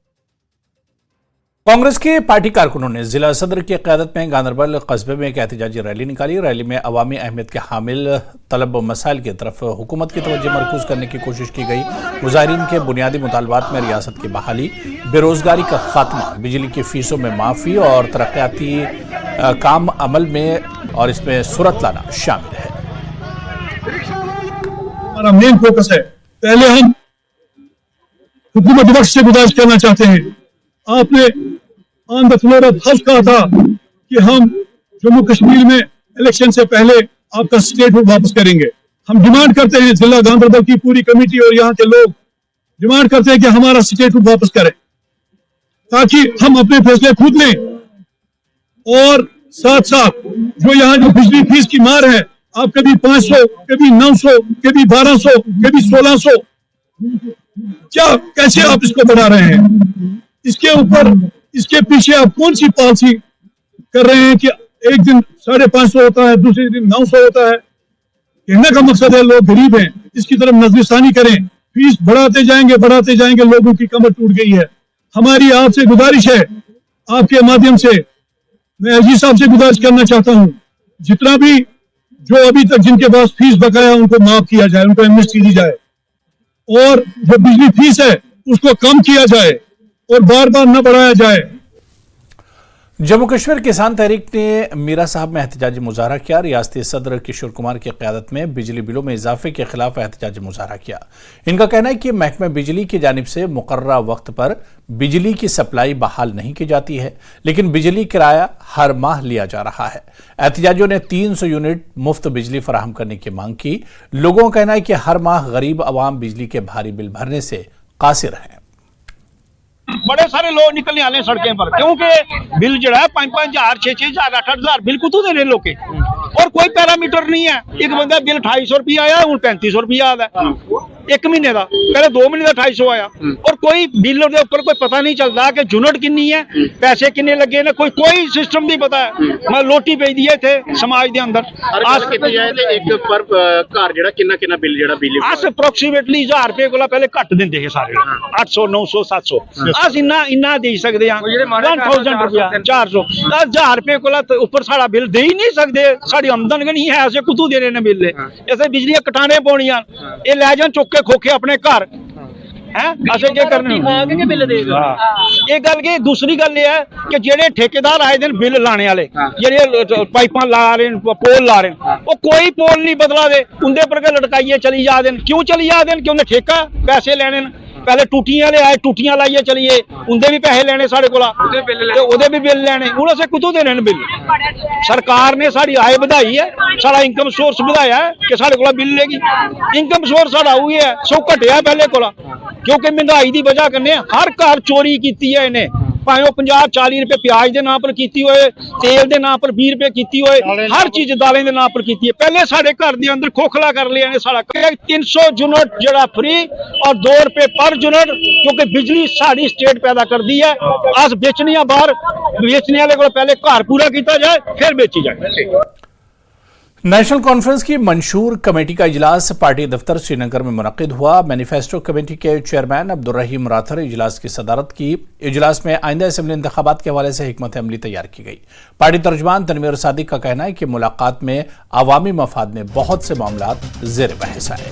कांग्रेस के पार्टी कारकुनों ने जिला सदर की क़यादत में गांधरबल कस्बे में एक एहतजाजी रैली निकाली। रैली में अवामी अहमियत के हामिल तलब मसाइल की तरफ हुकूमत की तवज्जो मरकूज करने की कोशिश की गई। मुजाहिरीन के बुनियादी मुतालबात में रियासत की बहाली, बेरोजगारी का खात्मा, बिजली की फीसों में माफी और तरक्याती काम अमल में और इसमें सूरत लाना शामिल है। हमारा मेन फोकस है। पहले हम हुकूमत वक्त से गुजारिश करना चाहते हैं, आपने on the floor of house कहा था कि हम जम्मू कश्मीर में इलेक्शन से पहले आपका स्टेटहुड वापस करेंगे। हम डिमांड करते हैं, जिला गांधरबल की पूरी कमेटी और यहाँ के लोग डिमांड करते हैं कि हमारा स्टेटहुड वापस करें, ताकि हम अपने फैसले खुद लें। और साथ साथ जो यहाँ जो बिजली फीस की मार है, आप कभी 500, कभी 900, कभी 1200, कभी 1600, क्या कैसे आप इसको बढ़ा रहे हैं? इसके ऊपर, इसके पीछे आप कौन सी पॉलिसी कर रहे हैं कि एक दिन 550 होता है, दूसरे दिन 900 होता है? कहने का मकसद है लोग गरीब हैं, इसकी तरफ नजरसानी करें। फीस बढ़ाते जाएंगे, लोगों की कमर टूट गई है। हमारी आपसे गुजारिश है, आपके माध्यम से मैं अजीज साहब से गुजारिश करना चाहता हूं, जितना भी जो अभी तक जिनके पास फीस बकाया उनको माफ किया जाए, उनको एमनेस्टी दी जाए, और जो बिजली फीस है उसको कम किया जाए और बार बार न बढ़ाया जाए। जम्मू कश्मीर किसान तहरीक ने मीरा साहब में एहतजाजी मुजाहरा किया। रियासती सदर किशोर कुमार की क़यादत में बिजली बिलों में इजाफे के खिलाफ एहतजाजी मुजाहरा किया। इनका कहना है कि महकमा बिजली की जानिब से मुकर्ररा वक्त पर बिजली की सप्लाई बहाल नहीं की जाती है, लेकिन बिजली किराया हर माह लिया जा रहा है। एहतजाजियों ने 300 यूनिट मुफ्त बिजली फराहम करने की मांग की। लोगों का कहना है कि हर माह गरीब अवाम बिजली के भारी बिल भरने से कासिर हैं। बड़े सारे लोग निकलने आने सड़कें पर, क्योंकि बिल जो है 5,000, 6,000, 8,000 बिल कुतू दे रहे लोग और कोई पैरामीटर नहीं है। एक बंदा बिल 250 रुपया आया, हूं 3500 रुपया आता है एक महीने का, पहले 2 महीने का 250 आया। और कोई बिल के ऊपर कोई पता नहीं चलता कि यूनिट कितनी है, पैसे कितने लगे ने, कोई सिस्टम नहीं पता है। मैं लोटी भेज दिए थे समाज के अंदर अप्रोक्सीमेटली 1000 रुपए को पहले घट देंगे सारे 800, 900, 700 अस इन्ना दे सकते हैं 1000 रुपया 400 1000 रुपए को ऊपर साड़ा बिल दे ही नहीं सकते। साड़ी आमदन नहीं है, ऐसे कुतू दे रहे बिल, ऐसे बिजली कटाने पौनियां, ये लै जान चुक के खोखे अपने घर दूसरी गल है कि जेडे ठेकेदार आए दिन बिल लाने वाले जेडे पाइपां ला रहे पोल ला रहे वो कोई पोल नहीं बदला दे, उनके पर लटकाइए चली जा देन। क्यों चली जा देन? कि उन्हें ठेका पैसे लेने। पहले टूटियां ले आए, टूटियां लाइए चलिए, उनके भी पैसे लेने साढ़े कोला, ओदे भी बिल लेने। हूं असें कुतों देने बिल? सरकार ने साड़ी आय बढ़ाई है, साड़ा इनकम सोर्स बढ़ाया है कि साढ़े कोला बिल लेगी। इनकम सोर्स साड़ा वही है, सो घटिया पहले कोला, क्योंकि महंगाई की वजह कन्ने हर घर चोरी की है इन्हें, भावे 50-40 रुपए प्याज के नाम पर की होए, तेल के नाम पर 20 रुपए की होए, हर चीज दालें के नाम पर की है। पहले साढ़े घर के अंदर खोखला कर लिया ने साड़ा 300 यूनिट जरा फ्री और 2 रुपए पर यूनिट, क्योंकि बिजली साड़ी स्टेट पैदा कर दी है। अस बेचनी बाहर, बेचने वाले को पहले घर पूरा किया जाए फिर बेची जाए। नेशनल कॉन्फ्रेंस की मंशूर कमेटी का इजलास पार्टी दफ्तर श्रीनगर में मुनक्किद हुआ। मैनिफेस्टो कमेटी के चेयरमैन अब्दुर्रहीम राथर इजलास की सदारत की। इजलास में आइंदा असेंबली इंतखाबात के हवाले से हिकमत अमली तैयार की गई। पार्टी तर्जुमान तनवीर सादिक का कहना है कि मुलाकात में अवामी मफाद में बहुत से मामला ज़ेर बहस आए।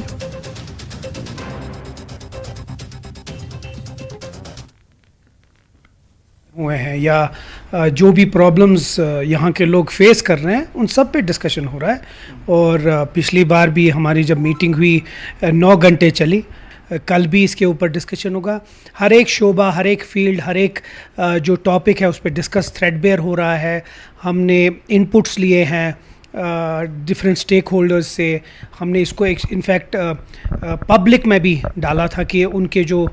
हुए हैं या जो भी प्रॉब्लम्स यहाँ के लोग फेस कर रहे हैं उन सब पे डिस्कशन हो रहा है। और पिछली बार भी हमारी जब मीटिंग हुई 9 घंटे चली, कल भी इसके ऊपर डिस्कशन होगा। हर एक शोबा, हर एक फील्ड, हर एक जो टॉपिक है उस पर डिस्कस थ्रेडबेयर हो रहा है। हमने इनपुट्स लिए हैं डिफरेंट स्टेक होल्डर्स से। हमने इसको इनफैक्ट पब्लिक में भी डाला था कि उनके जो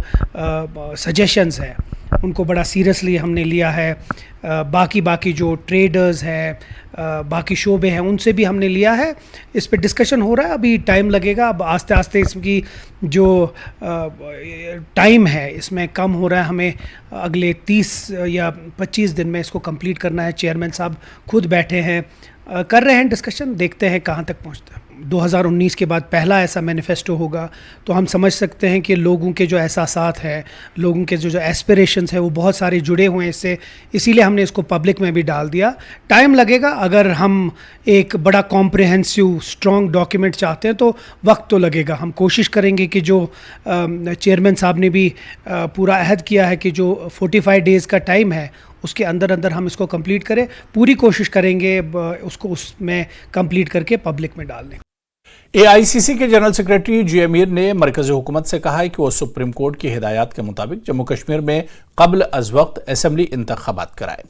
सजेशंस हैं उनको बड़ा सीरियसली हमने लिया है। बाकी जो ट्रेडर्स हैं, बाकी शोबे हैं, उनसे भी हमने लिया है। इस पे डिस्कशन हो रहा है, अभी टाइम लगेगा। अब आस्ते आस्ते इसकी जो टाइम है इसमें कम हो रहा है। हमें अगले 30 या 25 दिन में इसको कंप्लीट करना है। चेयरमैन साहब खुद बैठे हैं, कर रहे हैं डिस्कशन, देखते हैं कहाँ तक पहुँचता है। 2019 के बाद पहला ऐसा मैनिफेस्टो होगा, तो हम समझ सकते हैं कि लोगों के जो एहसासात हैं, लोगों के जो एस्पिरेशंस हैं वो बहुत सारे जुड़े हुए हैं इससे, इसीलिए हमने इसको पब्लिक में भी डाल दिया। टाइम लगेगा, अगर हम एक बड़ा कॉम्प्रिहेंसिव स्ट्रॉन्ग डॉक्यूमेंट चाहते हैं तो वक्त तो लगेगा। हम कोशिश करेंगे कि जो चेयरमैन साहब ने भी पूरा अहद किया है कि जो 45 डेज़ का टाइम है उसके अंदर अंदर हम इसको कंप्लीट करें। पूरी कोशिश करेंगे उसको उसमें कंप्लीट करके पब्लिक में डालने। AICC के जनरल सेक्रेटरी जी मीर ने मरकजी हुकूमत से कहा है कि वो सुप्रीम कोर्ट की हिदायत के मुताबिक जम्मू कश्मीर में कब्ल अज वक्त असेंबली इंतखाबात कराए।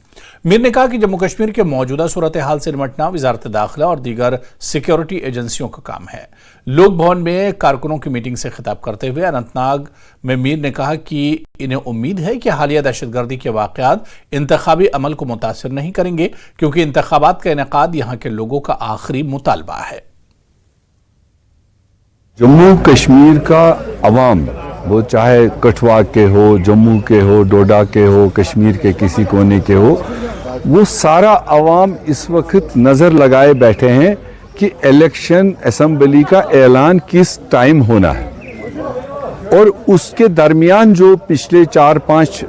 मीर ने कहा कि जम्मू कश्मीर के मौजूदा सूरत हाल से निपटना वजारत दाखिला और दीगर सिक्योरिटी एजेंसियों का काम है। लोक भवन में कारकुनों की मीटिंग से खिताब करते हुए अनंतनाग में मीर ने कहा कि इन्हें उम्मीद है कि हालिया दहशतगर्दी के वाक़यात इंतखाबी अमल को मुतासिर नहीं करेंगे, क्योंकि इंतखाबात का इनेकाद यहाँ के लोगों का आखिरी मुतालबा है। जम्मू कश्मीर का अवाम, वो चाहे कठवा के हो, जम्मू के हो, डोडा के हो, कश्मीर के किसी कोने के हो, वो सारा अवाम इस वक्त नज़र लगाए बैठे हैं कि इलेक्शन असेंबली का ऐलान किस टाइम होना है। और उसके दरमियान जो पिछले 4-5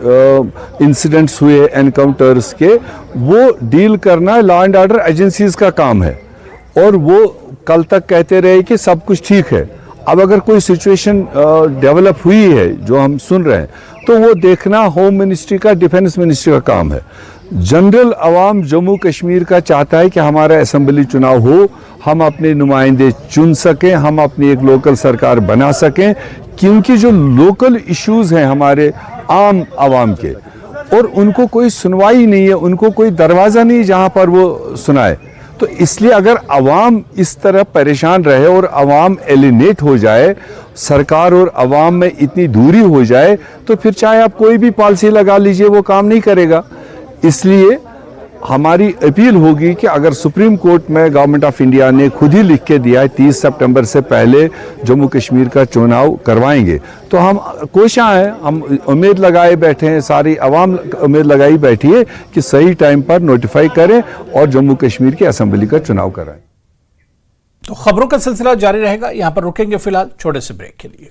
इंसिडेंट्स हुए एनकाउंटर्स के, वो डील करना लॉ एंड ऑर्डर एजेंसीज का काम है। और वो कल तक कहते रहे कि सब कुछ ठीक है। अब अगर कोई सिचुएशन डेवलप हुई है जो हम सुन रहे हैं, तो वो देखना होम मिनिस्ट्री का, डिफेंस मिनिस्ट्री का काम है। जनरल अवाम जम्मू कश्मीर का चाहता है कि हमारा असेंबली चुनाव हो, हम अपने नुमाइंदे चुन सकें, हम अपनी एक लोकल सरकार बना सकें, क्योंकि जो लोकल इश्यूज हैं हमारे आम आवाम के, और उनको कोई सुनवाई नहीं है, उनको कोई दरवाज़ा नहीं जहां पर वो सुनाए। तो इसलिए अगर अवाम इस तरह परेशान रहे और अवाम एलिनेट हो जाए, सरकार और अवाम में इतनी दूरी हो जाए, तो फिर चाहे आप कोई भी पॉलिसी लगा लीजिए वो काम नहीं करेगा। इसलिए हमारी अपील होगी कि अगर सुप्रीम कोर्ट में गवर्नमेंट ऑफ इंडिया ने खुद ही लिख के दिया है 30 सितंबर से पहले जम्मू कश्मीर का चुनाव करवाएंगे, तो हम कोशिश हैं, हम उम्मीद लगाए बैठे हैं, सारी आवाम उम्मीद लगाई बैठी है कि सही टाइम पर नोटिफाई करें और जम्मू कश्मीर की असेंबली का चुनाव कराएं। तो खबरों का सिलसिला जारी रहेगा, यहां पर रुकेंगे फिलहाल छोटे से ब्रेक के लिए।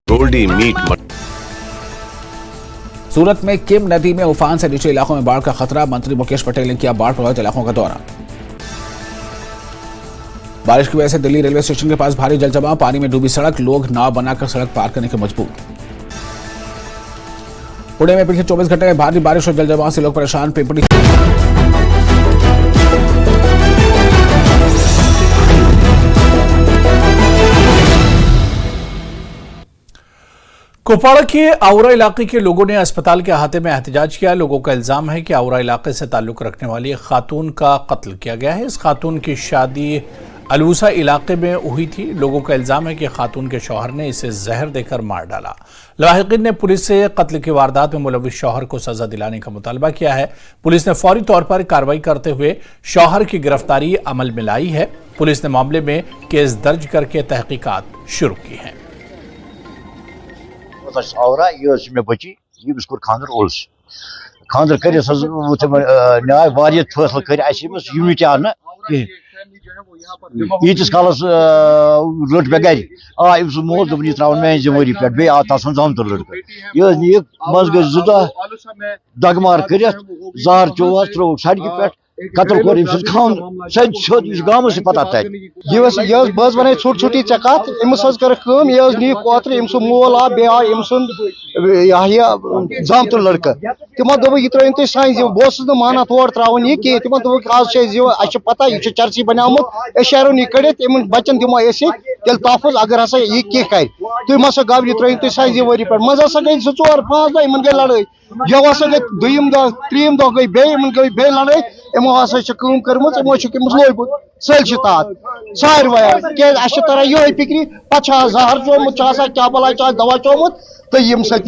गोल्डी मीट सूरत में किम नदी में उफान से नीचे इलाकों में बाढ़ का खतरा, मंत्री मुकेश पटेल ने किया बाढ़ प्रभावित इलाकों का दौरा। बारिश की वजह से दिल्ली रेलवे स्टेशन के पास भारी जल जमाव, पानी में डूबी सड़क, लोग नाव बनाकर सड़क पार करने के मजबूर। पुणे में पिछले 24 घंटे में भारी बारिश और जल जमाव से लोग परेशान। पिंपरी कुपवाड़ा के आउरा इलाके के लोगों ने अस्पताल के अहाते में एहतजाज किया। लोगों का इल्जाम है कि आउरा इलाके से ताल्लुक रखने वाली एक खातून का कत्ल किया गया है। इस खातून की शादी अलूसा इलाके में हुई थी। लोगों का इल्जाम है कि खातून के शौहर ने इसे जहर देकर मार डाला। लाहिकीन ने पुलिस से कत्ल की वारदात में मुलविस शौहर को सजा दिलाने का मुतालबा किया है। पुलिस ने फौरी तौर पर कार्रवाई करते हुए शौहर की गिरफ्तारी अमल में लाई है। पुलिस ने मामले में केस दर्ज करके तहकीकात शुरू की है। आउरा ये मे बची यस कोर खानर ओल्स खानर कर न्याय वारिया फैसला कर यूनिटी आव ना यीतिस कालस रट मे गर अम्स मोल दोपन यह त्रावन मेन जिम्मेवारी पे बे आव तथ जमत लड़का यह मज गई 2 दह दगमार कर जहर चोस त्रो सड़क पे कतल कोर खान गाँव से पता तक यह बस वन छोट छोटी चे कत अमिस कर यह नी कोतर अम मोल आ बे आव अम जमत लड़का तमो दोप यह त्रो तुम सान बस माना तोड़ त्रावन यह कह तमो दोप आज पता यह चर्ची बनामुत शहरों यह कड़ित इन बच्चन दिमो तेल तहफुज अगर हसा यह कह कर तुम हसा गव यह त्रो तुम सान जिम्मेवारी पे मज हसा गई 2-4-5 दह इन गई लड़ाई यह हसा गई 2 दह 3 दह गई बे लड़ाई यमो हसा कर्म यमो लोगुत सल तात सारे क्या तरह ये फिक्री पे जहर चोमुत क्या बला दवा चोमुत तो यम सत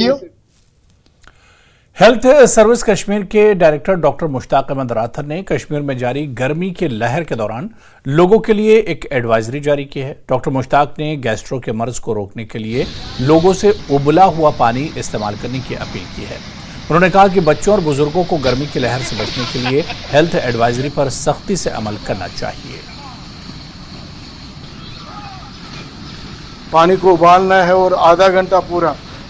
हेल्थ सर्विस कश्मीर के डायरेक्टर डॉक्टर मुश्ताक अहमद राथर ने कश्मीर में जारी गर्मी के लहर के दौरान लोगों के लिए एक एडवाइजरी जारी की है। डॉक्टर मुश्ताक ने गैस्ट्रो के मर्ज को रोकने के लिए लोगों से उबला हुआ पानी इस्तेमाल करने की अपील की है। उन्होंने कहा कि बच्चों और बुजुर्गों को गर्मी की लहर से बचने के लिए हेल्थ एडवाइजरी पर सख्ती से अमल करना चाहिए। पानी को उबालना है और आधा घंटा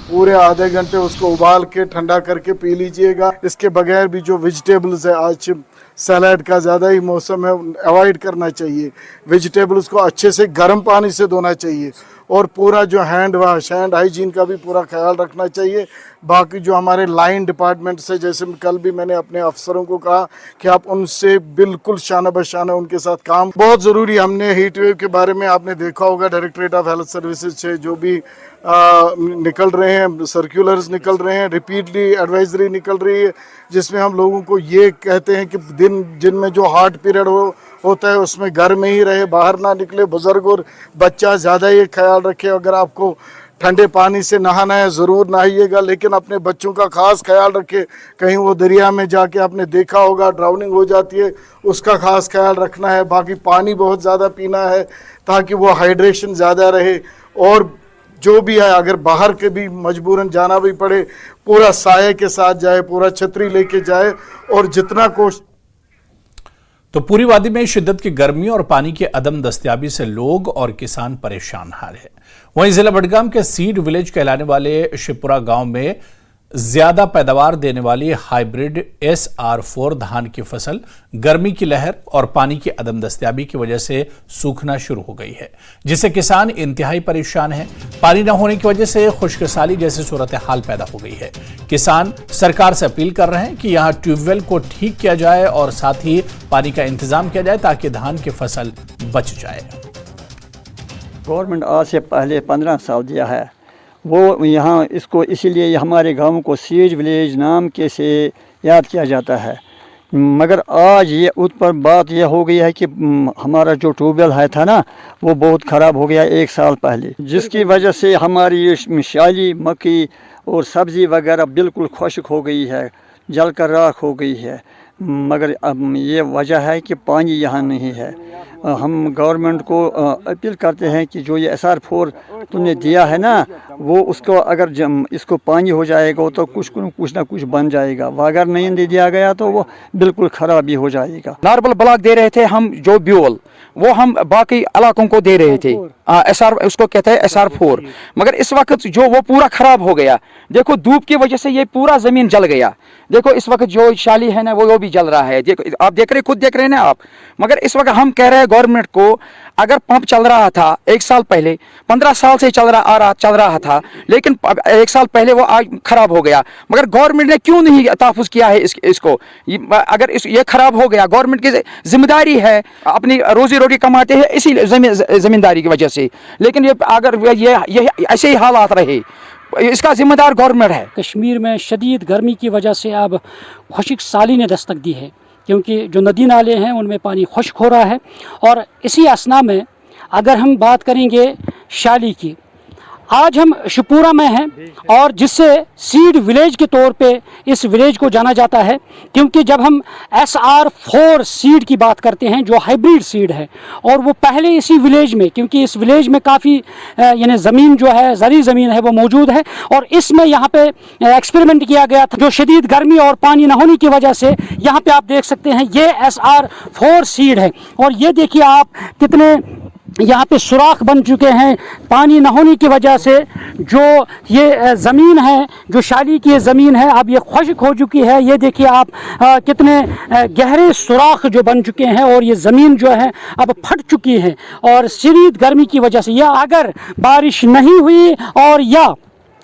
पूरे आधे घंटे उसको उबाल के ठंडा करके पी लीजिएगा। इसके बगैर भी जो वेजिटेबल्स है, आज सलाद का ज़्यादा ही मौसम है, अवॉइड करना चाहिए। वेजिटेबल्स को अच्छे से गर्म पानी से धोना चाहिए और पूरा जो हैंड वाश हैंड हाइजीन का भी पूरा ख्याल रखना चाहिए। बाकी जो हमारे लाइन डिपार्टमेंट से, जैसे कल भी मैंने अपने अफसरों को कहा कि आप उनसे बिल्कुल शाना बशाना उनके साथ काम बहुत ज़रूरी। हमने हीट वेव के बारे में आपने देखा होगा, डायरेक्टरेट ऑफ हेल्थ सर्विसेज से जो भी निकल रहे हैं, सर्कुलर्स निकल रहे हैं, रिपीटली एडवाइजरी निकल रही है, जिसमें हम लोगों को ये कहते हैं कि जिनमें जो हॉट पीरियड होता है उसमें घर में ही रहे, बाहर ना निकले। बुजुर्ग और बच्चा ज़्यादा ये ख्याल रखे। अगर आपको ठंडे पानी से नहाना है ज़रूर नहाइएगा, लेकिन अपने बच्चों का खास ख्याल रखें। कहीं वो दरिया में जाके आपने देखा होगा ड्राउनिंग हो जाती है, उसका खास ख्याल रखना है। बाकी पानी बहुत ज़्यादा पीना है ताकि वो हाइड्रेशन ज़्यादा रहे। और जो भी है, अगर बाहर के भी मजबूरन जाना भी पड़े, पूरा साये के साथ जाए, पूरा छतरी लेके जाए और जितना कोशिश। तो पूरी वादी में शिद्दत की गर्मी और पानी की अदम दस्तयाबी से लोग और किसान परेशान हाल है। वहीं जिला बडगाम के सीड विलेज कहलाने वाले शिवपुरा गांव में ज्यादा पैदावार देने वाली हाइब्रिड SR4 धान की फसल गर्मी की लहर और पानी की अदम दस्तयाबी की वजह से सूखना शुरू हो गई है, जिससे किसान इंतहाई परेशान हैं। पानी न होने की वजह से खुश्क साली जैसी सूरत हाल पैदा हो गई है। किसान सरकार से अपील कर रहे हैं कि यहां ट्यूबवेल को ठीक किया जाए और साथ ही पानी का इंतजाम किया जाए ताकि धान की फसल बच जाए। गवर्नमेंट आज से पहले 15 साल दिया है, वो यहाँ इसको इसीलिए हमारे गांव को सीड विलेज नाम के से याद किया जाता है। मगर आज ये उस पर बात यह हो गई है कि हमारा जो ट्यूबवेल है था ना, वो बहुत ख़राब हो गया 1 साल पहले, जिसकी वजह से हमारी ये शाली मक्की और सब्ज़ी वगैरह बिल्कुल खुश्क हो गई है, जल कर राख हो गई है। मगर अब ये वजह है कि पानी यहाँ नहीं है। हम गवर्नमेंट को अपील करते हैं कि जो ये SR4 तुमने दिया है ना, वो उसको अगर इसको पानी हो जाएगा तो कुछ ना कुछ बन जाएगा, अगर नहीं दिया गया तो वो बिल्कुल ख़राब ही हो जाएगा। नॉर्मल ब्लॉक दे रहे थे हम, जो ब्यूल वो हम बाकी इलाकों को दे रहे थे, उसको कहते हैं SR4, मगर इस वक्त जो वो पूरा ख़राब हो गया। देखो धूप की वजह से ये पूरा ज़मीन जल गया। देखो इस वक्त जो शाली है ना, वो भी जल रहा है। देखो आप देख रहे, खुद देख रहे हैं ना आप। मगर इस वक्त हम कह रहे हैं गवर्नमेंट को, अगर पंप चल रहा था 1 साल पहले, 15 साल से चल रहा था, लेकिन 1 साल पहले वो आज खराब हो गया, मगर गवर्नमेंट ने क्यों नहीं तहफ़्फ़ुज़ किया है इसको? अगर ये खराब हो गया, गवर्नमेंट की जिम्मेदारी है, अपनी रोजी रोटी कमाते हैं इसी ज़मींदारी की वजह से, लेकिन ये अगर ये ऐसे ही हालात रहे, इसका जिम्मेदार गवर्नमेंट है। कश्मीर में शदीद गर्मी की वजह से अब खुश्क साली ने दस्तक दी है, क्योंकि जो नदी नाले हैं उनमें पानी खुश्क हो रहा है। और इसी असना में अगर हम बात करेंगे शाली की, आज हम शिवपुरा में हैं और जिससे सीड विलेज के तौर पे इस विलेज को जाना जाता है, क्योंकि जब हम SR4 सीड की बात करते हैं जो हाइब्रिड सीड है, और वो पहले इसी विलेज में, क्योंकि इस विलेज में काफ़ी यानी ज़मीन जो है, ज़री ज़मीन है, वो मौजूद है, और इसमें यहाँ पे एक्सपेरिमेंट किया गया था। जो शदीद गर्मी और पानी न होने की वजह से यहाँ पे आप देख सकते हैं ये SR4 सीड है, और ये देखिए आप कितने यहाँ पे सुराख बन चुके हैं पानी न होने की वजह से। जो ये ज़मीन है, जो शाली की ज़मीन है, अब ये खुश्क हो चुकी है। ये देखिए आप कितने गहरे सुराख जो बन चुके हैं, और ये ज़मीन जो है अब फट चुकी है, और शदीद गर्मी की वजह से, या अगर बारिश नहीं हुई और या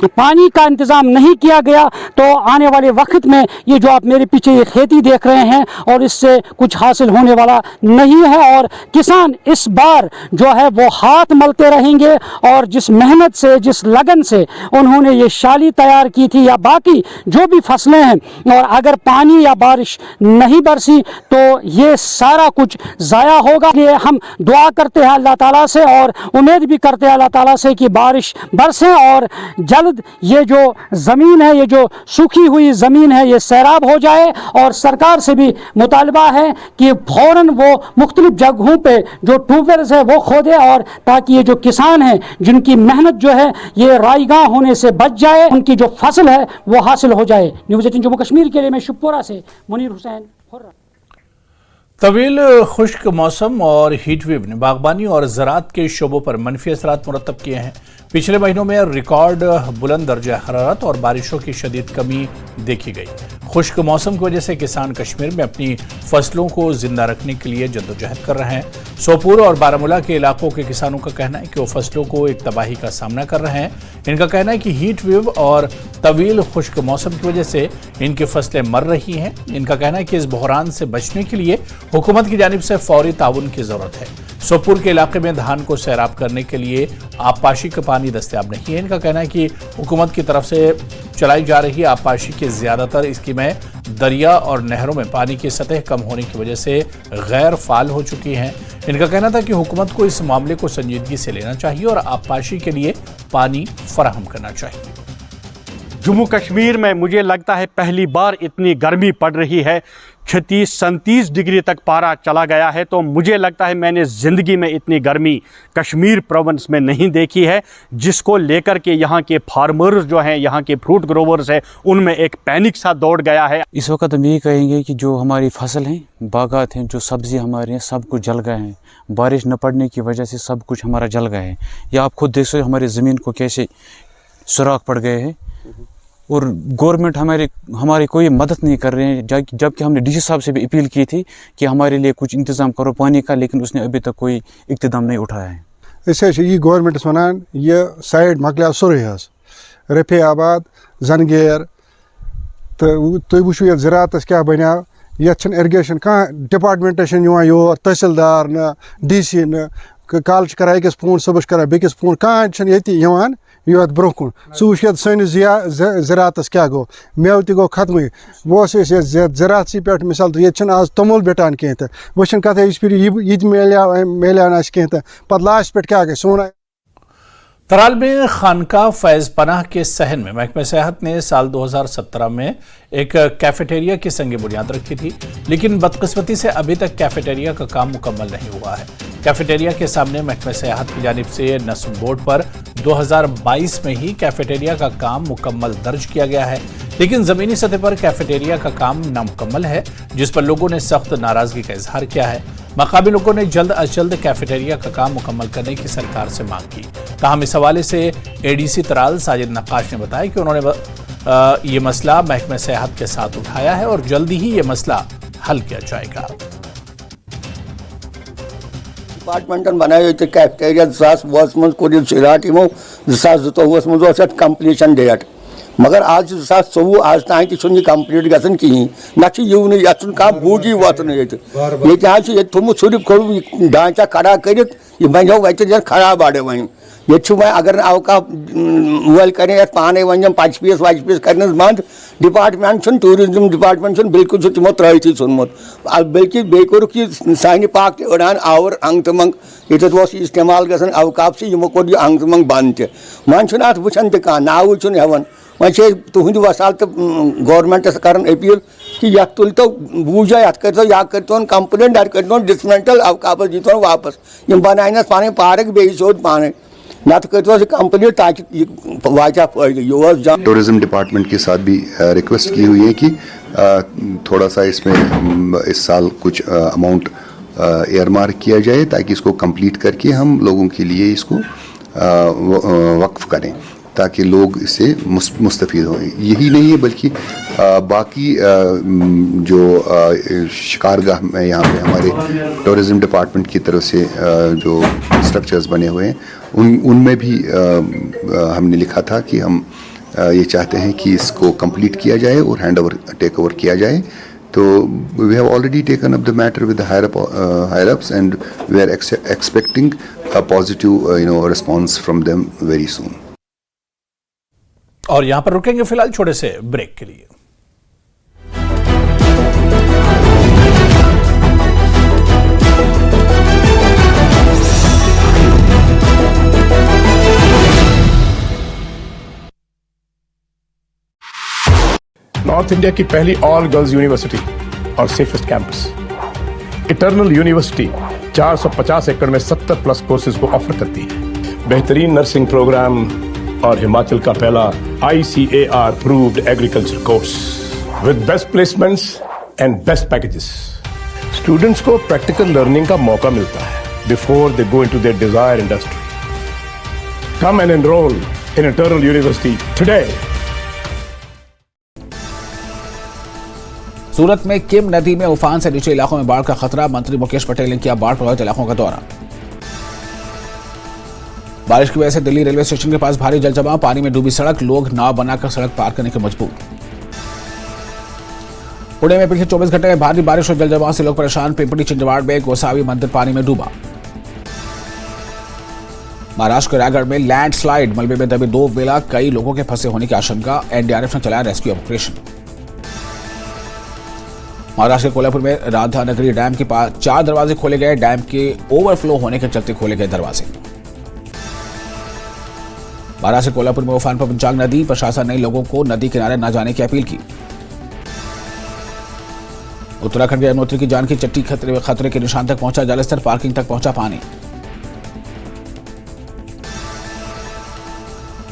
पानी का इंतज़ाम नहीं किया गया तो आने वाले वक्त में ये जो आप मेरे पीछे ये खेती देख रहे हैं, और इससे कुछ हासिल होने वाला नहीं है। और किसान इस बार जो है वो हाथ मलते रहेंगे, और जिस मेहनत से, जिस लगन से उन्होंने ये शाली तैयार की थी या बाकी जो भी फसलें हैं, और अगर पानी या बारिश नहीं बरसी तो ये सारा कुछ ज़ाया होगा। ये हम दुआ करते हैं अल्लाह ताला से, और उम्मीद भी करते हैं अल्लाह ताला से कि बारिश बरसे और जल्द ये जो ज़मीन है, ये जो सूखी हुई ज़मीन है, ये सैराब हो जाए। और सरकार से भी मुतालबा है कि फ़ौरन वो मुख्तलिफ जगहों पे जो ट्यूबवेल्स है वो खोदे, और ताकि ये जो किसान हैं जिनकी मेहनत जो है ये रायगां होने से बच जाए, उनकी जो फसल है वो हासिल हो जाए। न्यूज़ 18 जम्मू कश्मीर के लिए मैं शिवपुरा से मुनीर हुसैन। तवील खुश्क मौसम और हीटवेव ने बागबानी और ज़राअत के शोबों पर मनफी असरात मुरतब किए हैं। पिछले महीनों में रिकॉर्ड बुलंद दर्जा हरारत और बारिशों की शदीद कमी देखी गई। खुश्क मौसम की वजह से किसान कश्मीर में अपनी फसलों को जिंदा रखने के लिए जद्दोजहद कर रहे हैं। सोपोर और बारामूला के इलाकों के किसानों का कहना है कि वो फसलों को एक तबाही का सामना कर रहे हैं। इनका कहना है कि हीट वेव और तवील खुश्क मौसम की वजह से इनकी फसलें मर रही हैं। इनका कहना है कि इस बहरान से बचने के लिए हुकूमत की जानिब से फौरी ताउन की जरूरत है। सोपुर के इलाके में धान को सैराब करने के लिए आबपाशी का पानी दस्तयाब नहीं है। इनका कहना है कि हुकूमत की तरफ से चलाई जा रही आबपाशी के ज्यादातर स्कीमें दरिया और नहरों में पानी की सतह कम होने की वजह से गैर फाल हो चुकी हैं। इनका कहना था कि हुकूमत को इस मामले को संजीदगी से लेना चाहिए और आबपाशी के लिए पानी फराहम करना चाहिए। जम्मू कश्मीर में मुझे लगता है पहली बार इतनी गर्मी पड़ रही है, 36-37 डिग्री तक पारा चला गया है। तो मुझे लगता है मैंने ज़िंदगी में इतनी गर्मी कश्मीर प्रोविंस में नहीं देखी है, जिसको लेकर के यहाँ के फार्मर्स जो हैं, यहाँ के फ्रूट ग्रोवर्स हैं, उनमें एक पैनिक सा दौड़ गया है। इस वक्त हम ये कहेंगे कि जो हमारी फसल हैं, बागात हैं, जो सब्ज़ी हमारे हैं, सब कुछ जल गए हैं। बारिश न पड़ने की वजह से सब कुछ हमारा जल गया है। या आप खुद देख सकते हमारी ज़मीन को कैसे सुराख पड़ गए हैं। और गवर्नमेंट हमारी कोई मदद नहीं कर रहे हैं, जबकि हमने डीसी साहब से भी अपील की थी कि हमारे लिए कुछ इंतज़ाम करो पानी का, लेकिन उसने अभी तक कोई इक़्तिदाम नहीं उठाया है। ये गवर्नमेंट वन यह साइड मकल सोरे रफे आबाद जंगेर तो तुम वो ज़रात क्या बनो ये इरीगेशन कह डिपार्टमेंट योर तहसीलदार न DC न कल कर अकिस फोन सुबह कर बेकिस फोन कहान ये ब्रो कुन सह सैनिस ज़रात क्या गो मेव तो खत्म वो ज़रात पे मिसाल तो ये आज तमुल बेटान कहें तो वो कथ ये मिलिया कहें तो पत् लास्ट पे क्या गई सोना। तराल में खानका फैज पनाह के सहन में महकमा सेहत ने साल 2017 में एक कैफेटेरिया की संग बुनियाद रखी थी, लेकिन बदकिस्मती से अभी तक कैफेटेरिया का काम मुकम्मल नहीं हुआ है। कैफेटेरिया के सामने महकमा सेहत की जानिब से नस्म बोर्ड पर 2022 में ही कैफेटेरिया का काम मुकम्मल दर्ज किया गया है, लेकिन जमीनी सतह पर कैफेटेरिया का काम नामुकम्मल है, जिस पर लोगों ने सख्त नाराजगी का इजहार किया है। मकामी लोगों ने जल्द अज जल्द कैफेटेरिया का काम मुकम्मल करने की सरकार से मांग की। ताहम इस हवाले से ADC तराल साजिद नक्काश ने बताया कि उन्होंने ये मसला महकमा सेहत के साथ उठाया है और जल्दी ही ये मसला हल किया जाएगा। डिपार्टमेंटन बनाए कैफेटेरिया 2020 मज कोर स्टार्ट यमो 2022 मज कंप्लीशन डेट, मगर आज 2024 आज तान तह कंप्लीट गन कहें ना युन ये कह बूजी वोतन ये थोमुत सिर्फ खोल ढांचा खड़ा कर बनो वत खराब आड़े वन ये अगर अवका वल करें पाने वन पच पीस वच पीस कर बंद डिपार्टमेंट टूरिज्म डिपार्टमेंट बिल्कुल तमो त्रथी ोनमुत बल्कि बेह सान पाक उड़ान आवर अंग तो मंग ये इस्तेमाल गन अवकाफ से यमो कोर अंग तो मंग बंद वन अत वुचान तह नाव हेवन वन तुंद वसाल तो गवर्नमेंट कर अपील कि यह तुल तो बूझा ये कर कंप्लेन कर डिसमेंटल अवकाफ दीन वापस बनान पान पार्क बे सोद पाने ना तो कर कंप्लीट ताकि वाचा फायदे। टूरिज्म डिपार्टमेंट के साथ भी रिक्वेस्ट की हुई है कि थोड़ा सा इसमें इस साल कुछ अमाउंट एयरमार्क किया जाए ताकि इसको कंप्लीट करके हम लोगों के लिए इसको वक्फ करें ताकि लोग इससे मुस्तफ़ीद हों। यही नहीं है बल्कि बाकी जो शिकारगाह में यहाँ पे हमारे टूरिज़्म डिपार्टमेंट की तरफ से जो स्ट्रक्चर्स बने हुए हैं उनमें भी हमने लिखा था कि हम ये चाहते हैं कि इसको कंप्लीट किया जाए और हैंड ओवर टेक ओवर किया जाए। तो we have already taken up the matter with the higher ups and we are expecting a positive response from them very soon. और यहां पर रुकेंगे फिलहाल छोटे से ब्रेक के लिए। नॉर्थ इंडिया की पहली ऑल गर्ल्स यूनिवर्सिटी और सेफेस्ट कैंपस इटर्नल यूनिवर्सिटी 450 एकड़ में 70+ कोर्सेज को ऑफर करती है। बेहतरीन नर्सिंग प्रोग्राम और हिमाचल का पहला ICAR approved agriculture course with best placements and best packages. Students को प्रैक्टिकल लर्निंग का मौका मिलता है before they go into their desire industry. Come and enroll in Eternal university today. Surat में किम नदी में उफान से नीचे इलाकों में बाढ़ का खतरा। मंत्री मुकेश पटेल ने किया बाढ़ प्रभावित इलाकों का दौरा। बारिश की वजह से दिल्ली रेलवे स्टेशन के पास भारी जलजमाव, पानी में डूबी सड़क, लोग नाव बनाकर सड़क पार करने के मजबूर। पुणे में पिछले 24 घंटे में भारी बारिश और जलजमाव से लोग परेशान। पिंपरी चिंचवाड़ में गोसावी मंदिर पानी में डूबा। महाराष्ट्र के रायगढ़ में लैंडस्लाइड, मलबे में दबे 2 वेला, कई लोगों के फंसे होने की आशंका। एनडीआरएफ ने चलाया रेस्क्यू ऑपरेशन। महाराष्ट्र के कोल्हापुर में राधा नगरी डैम के पास 4 दरवाजे खोले गए। डैम के ओवरफ्लो होने के चलते खोले गए दरवाजे। महाराष्ट्र के कोल्हापुर में उफान पर पंचांग नदी, प्रशासन ने लोगों को नदी किनारे न जाने की अपील की। उत्तराखंड के यमुनोत्री की जानकी चट्टी खतरे के निशान तक पहुंचा जलस्तर, पार्किंग तक पहुंचा पानी।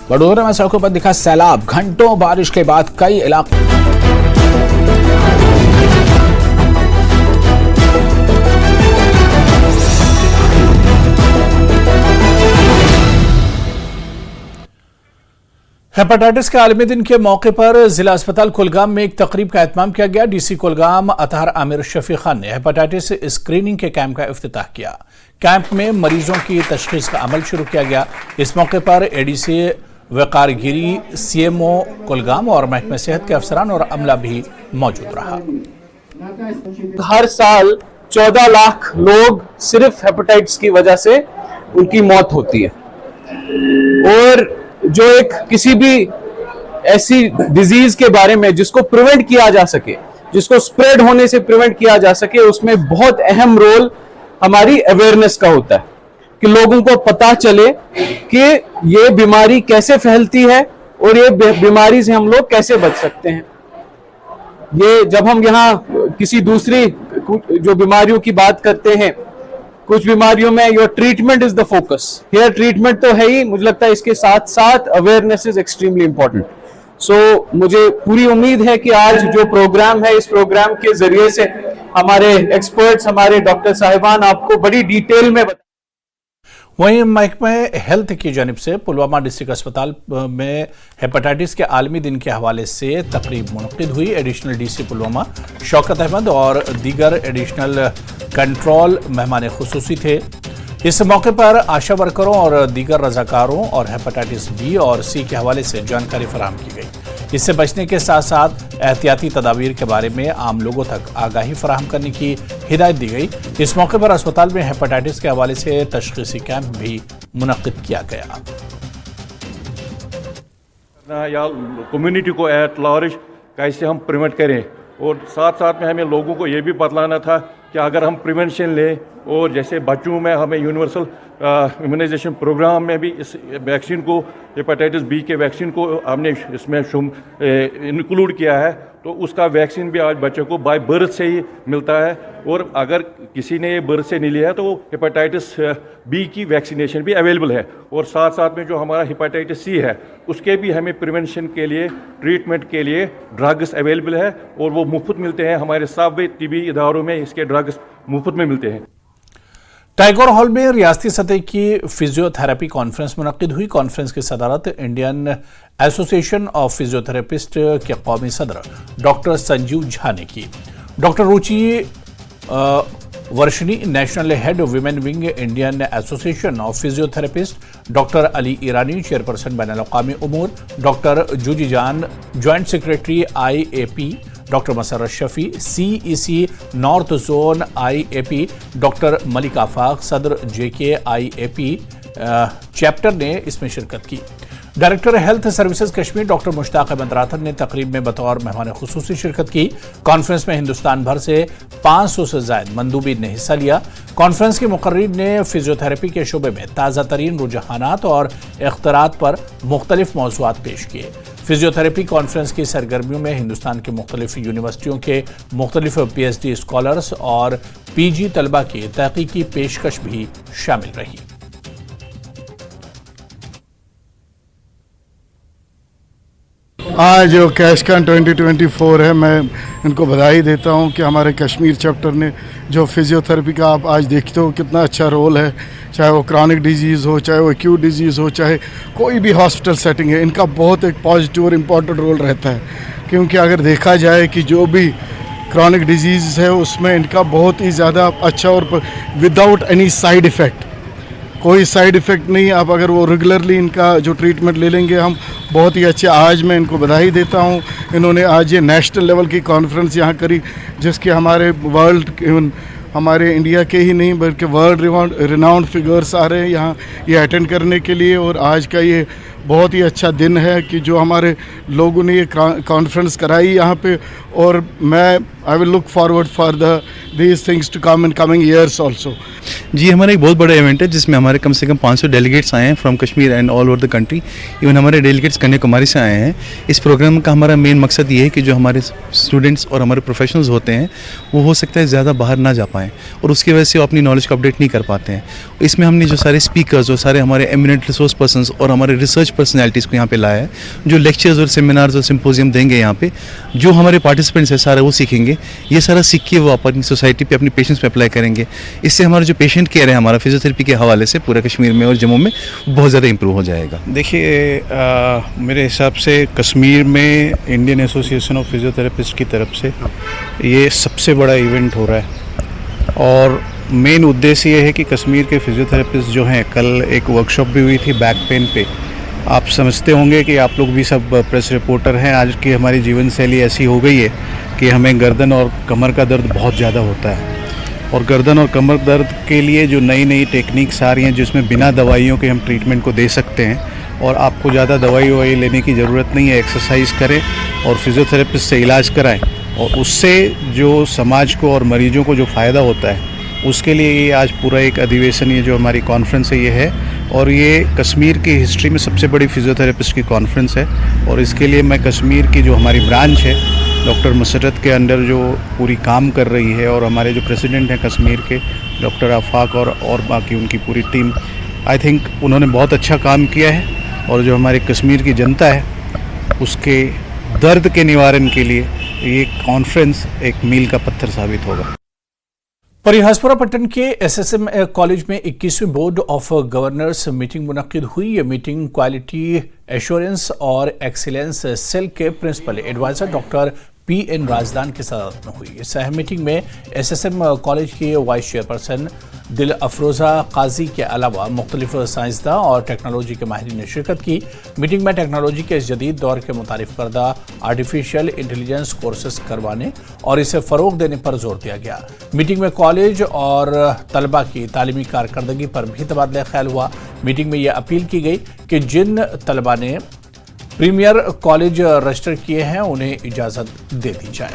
वडोदरा में सड़कों पर दिखा सैलाब, घंटों बारिश के बाद कई इलाकों हेपेटाइटिस के आलमी दिन के मौके पर जिला अस्पताल कुलगाम में एक तकरीब का एहतमाम किया गया। डीसी कुलगाम अतहर आमिर शफी खान ने हेपेटाइटिस स्क्रीनिंग के कैंप का इफ्तिताह किया। कैंप में मरीजों की तशखीस का अमल शुरू किया गया। इस मौके पर एडीसी वकार गिरी, सीएमओ कुलगाम और महकमे सेहत के अफसरान और अमला भी मौजूद रहा। हर साल 14 लाख लोग सिर्फ हेपेटाइटिस की वजह से उनकी मौत होती है, और जो एक किसी भी ऐसी डिजीज के बारे में जिसको प्रिवेंट किया जा सके, जिसको स्प्रेड होने से प्रिवेंट किया जा सके, उसमें बहुत अहम रोल हमारी अवेयरनेस का होता है कि लोगों को पता चले कि ये बीमारी कैसे फैलती है और ये बीमारी से हम लोग कैसे बच सकते हैं। ये जब हम यहाँ किसी दूसरी जो बीमारियों की बात करते हैं, कुछ बीमारियों में your treatment is the focus, here treatment तो है ही, मुझे लगता है इसके साथ साथ अवेयरनेस इज एक्सट्रीमली इंपॉर्टेंट। सो मुझे पूरी उम्मीद है कि आज जो प्रोग्राम है, इस प्रोग्राम के जरिए से हमारे एक्सपर्ट्स, हमारे डॉक्टर साहिबान आपको बड़ी डिटेल में वहीं महकमा हेल्थ की जानिब से पुलवामा डिस्ट्रिक्ट अस्पताल में हेपेटाइटिस के आलमी दिन के हवाले से तकरीब मुनक्किद हुई। एडिशनल डीसी पुलवामा शौकत अहमद और दीगर एडिशनल कंट्रोल मेहमान खुसूसी थे। इस मौके पर आशा वर्करों और दीगर रजाकारों और हेपेटाइटिस बी और सी के हवाले से जानकारी फराहम की गई। इससे बचने के साथ साथ एहतियाती तदाबीर के बारे में आम लोगों तक आगाही फराहम करने की हिदायत दी गई। इस मौके पर अस्पताल में हेपेटाइटिस के हवाले से तशखीसी कैंप भी मुनक्किद किया गया। या कम्युनिटी को एट लार्ज कैसे हम प्रिवेंट करें, और साथ साथ में हमें लोगों को ये भी बतलाना था कि अगर हम प्रिवेंशन लें, और जैसे बच्चों में हमें यूनिवर्सल इम्यूनाइजेशन प्रोग्राम में भी इस वैक्सीन को, हेपेटाइटिस बी के वैक्सीन को हमने इसमें इंक्लूड किया है, तो उसका वैक्सीन भी आज बच्चों को बाय बर्थ से ही मिलता है। और अगर किसी ने ये बर्थ से नहीं लिया है तो हेपेटाइटिस बी की वैक्सीनेशन भी अवेलेबल है। और साथ साथ में जो हमारा हेपेटाइटिस सी है, उसके भी हमें प्रिवेंशन के लिए, ट्रीटमेंट के लिए ड्रग्स अवेलेबल है, और वो मुफ्त मिलते हैं। हमारे सब टीबी इदारों में इसके ड्रग्स मुफ्त में मिलते हैं। टाइगर हॉल में रियासती सतह की फिजियोथेरेपी कॉन्फ्रेंस मुनक्किद हुई। कॉन्फ्रेंस की सदारत इंडियन एसोसिएशन ऑफ फिजियोथेरेपिस्ट के कौमी सदर डॉक्टर संजीव झा ने की। Doctor Ruchi Varshney, national head women wing Indian association of physiotherapists, doctor Ali Irani, chairperson बैनुल-अक़वामी उमूर, doctor Juji Jan, joint secretary IAP, doctor Masarrat Shafi, CEC north zone IAP, doctor Malik Afaq, सदर JK IAP चैप्टर ने इसमें शिरकत की। Director health services Kashmir doctor Mushtaq Ahmad Rather ने तकरीब में बतौर मेहमान खुसूसी शिरकत की। कॉन्फ्रेंस में हिंदुस्तान भर से 500 से ज्यादा मंदूबीन ने हिस्सा लिया। कॉन्फ्रेंस के मुकर्रिर ने फिजियोथेरेपी के शोबे में ताज़ा तरीन रुझानात और इख्तरात पर मुख्तलिफ मौज़ूआत पेश किए। फिजियोथेरेपी कॉन्फ्रेंस की सरगर्मियों में हिंदुस्तान की मुख्तलिफ यूनिवर्सिटियों के मुख्तलिफ PhD स्कॉलर्स और PG तलबा की तहकीकी पेशकश भी शामिल रही। आज जो कैशकॉन 2024 है, मैं इनको बधाई देता हूं कि हमारे कश्मीर चैप्टर ने जो फिजियोथेरेपी का आप आज देखते हो कितना अच्छा रोल है, चाहे वो क्रॉनिक डिजीज़ हो, चाहे वो एक्यूट डिजीज़ हो, चाहे कोई भी हॉस्पिटल सेटिंग है, इनका बहुत एक पॉजिटिव और इम्पॉर्टेंट रोल रहता है। क्योंकि अगर देखा जाए कि जो भी क्रॉनिक डिजीज़ है उसमें इनका बहुत ही ज़्यादा अच्छा और विदाउट एनी साइड इफ़ेक्ट, कोई साइड इफ़ेक्ट नहीं, आप अगर वो रेगुलरली इनका जो ट्रीटमेंट ले लेंगे हम बहुत ही अच्छे। आज मैं इनको बधाई देता हूँ, इन्होंने आज ये नेशनल लेवल की कॉन्फ्रेंस यहाँ करी, जिसके हमारे वर्ल्ड, इवन हमारे इंडिया के ही नहीं बल्कि वर्ल्ड रिनाउंड फिगर्स आ रहे हैं यहाँ ये अटेंड करने के लिए। और आज का ये बहुत ही अच्छा दिन है कि जो हमारे लोगों ने ये कॉन्फ्रेंस कराई यहाँ पे, और मैं I will look forward for these things to come in coming years also. जी, हमारा एक बहुत बड़ा इवेंट है जिसमें हमारे कम से कम 500 डेलीगेट्स आए हैं from Kashmir and all over the country. Even हमारे डेलीगेट्स कन्याकुमारी से आए हैं। इस प्रोग्राम का हमारा मेन मकसद ये है कि जो हमारे स्टूडेंट्स और हमारे प्रोफेशनल्स होते हैं वो हो सकता है ज़्यादा बाहर ना जा पाएँ, और उसकी वजह से वो अपनी नॉलेज को अपडेट नहीं कर पाते हैं। इसमें हमने जो सारे स्पीकर्स और सारे हमारे एमिनेंट रिसोर्स पर्सनस और हमारे रिसर्च पर्सनैलिटीज़ को यहाँ पे लाया है, जो लेक्चर्स और सेमिनार्स और सिम्पोजियम देंगे यहाँ पे। जो हमारे पार्टिसिपेंट्स पार्टिसिपेंट्स है सारे वो सीखेंगे, ये सारा सीख के वो अपनी सोसाइटी पे अपनी पेशेंट्स पे अप्लाई करेंगे। इससे हमारा जो पेशेंट केयर है हमारा फिजियोथेरेपी के हवाले से पूरे कश्मीर में और जम्मू में बहुत ज़्यादा इंप्रूव हो जाएगा। देखिए मेरे हिसाब से कश्मीर में इंडियन एसोसिएशन ऑफ फिजियोथेरेपिस्ट की तरफ से ये सबसे बड़ा इवेंट हो रहा है और मेन उद्देश्य ये है कि कश्मीर के फिजियोथेरेपिस्ट जो हैं, कल एक वर्कशॉप भी हुई थी बैक पेन पे। आप समझते होंगे कि आप लोग भी सब प्रेस रिपोर्टर हैं, आज की हमारी जीवन शैली ऐसी हो गई है कि हमें गर्दन और कमर का दर्द बहुत ज़्यादा होता है और गर्दन और कमर दर्द के लिए जो नई नई टेक्निक्स आ रही हैं जिसमें बिना दवाइयों के हम ट्रीटमेंट को दे सकते हैं और आपको ज़्यादा दवाई लेने की ज़रूरत नहीं है। एक्सरसाइज करें और फिजियोथेरेपिस्ट से इलाज कराएं और उससे जो समाज को और मरीजों को जो फ़ायदा होता है उसके लिए ये आज पूरा एक अधिवेशन, ये जो हमारी कॉन्फ्रेंस है ये है और ये कश्मीर की हिस्ट्री में सबसे बड़ी फिजियोथेरेपिस्ट की कॉन्फ्रेंस है और इसके लिए मैं कश्मीर की जो हमारी ब्रांच है डॉक्टर मसरत के अंडर जो पूरी काम कर रही है और हमारे जो प्रेसिडेंट हैं कश्मीर के डॉक्टर आफाक और बाकी उनकी पूरी टीम, आई थिंक उन्होंने बहुत अच्छा काम किया है और जो हमारे कश्मीर की जनता है उसके दर्द के निवारण के लिए ये कॉन्फ्रेंस एक मील का पत्थर साबित होगा। परिहासपुरा पट्टन के एसएसएम कॉलेज में 21वीं बोर्ड ऑफ गवर्नर्स मीटिंग मुनक्किद हुई। ये मीटिंग क्वालिटी एश्योरेंस और एक्सीलेंस सेल के principal advisor doctor PN Razdan की सदारत में हुई। इस अहम मीटिंग में एसएसएम कॉलेज की वाइस चेयरपर्सन दिल अफरोज़ा काजी के अलावा मुख्तलिफ साइंसदान और टेक्नोलॉजी के माहिरीन ने शिरकत की। मीटिंग में टेक्नोलॉजी के इस जदीद दौर के मुतारिफ करदा आर्टिफिशियल इंटेलिजेंस कोर्सेस करवाने और इसे फ़रोग देने पर जोर दिया गया। मीटिंग में कॉलेज और तलबा की तालीमी कारकर्दगी पर भी तबादला ख्याल हुआ। मीटिंग में यह अपील की गई कि जिन तलबा ने प्रीमियर कॉलेज रजिस्टर किए हैं उन्हें इजाज़त दे दी जाए।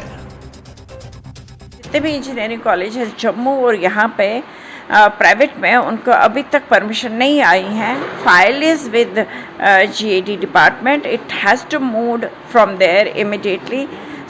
जितने भी इंजीनियरिंग कॉलेज है जम्मू और यहाँ पे प्राइवेट में उनको अभी तक परमिशन नहीं आई है। File is with GAD department, it has to move from there immediately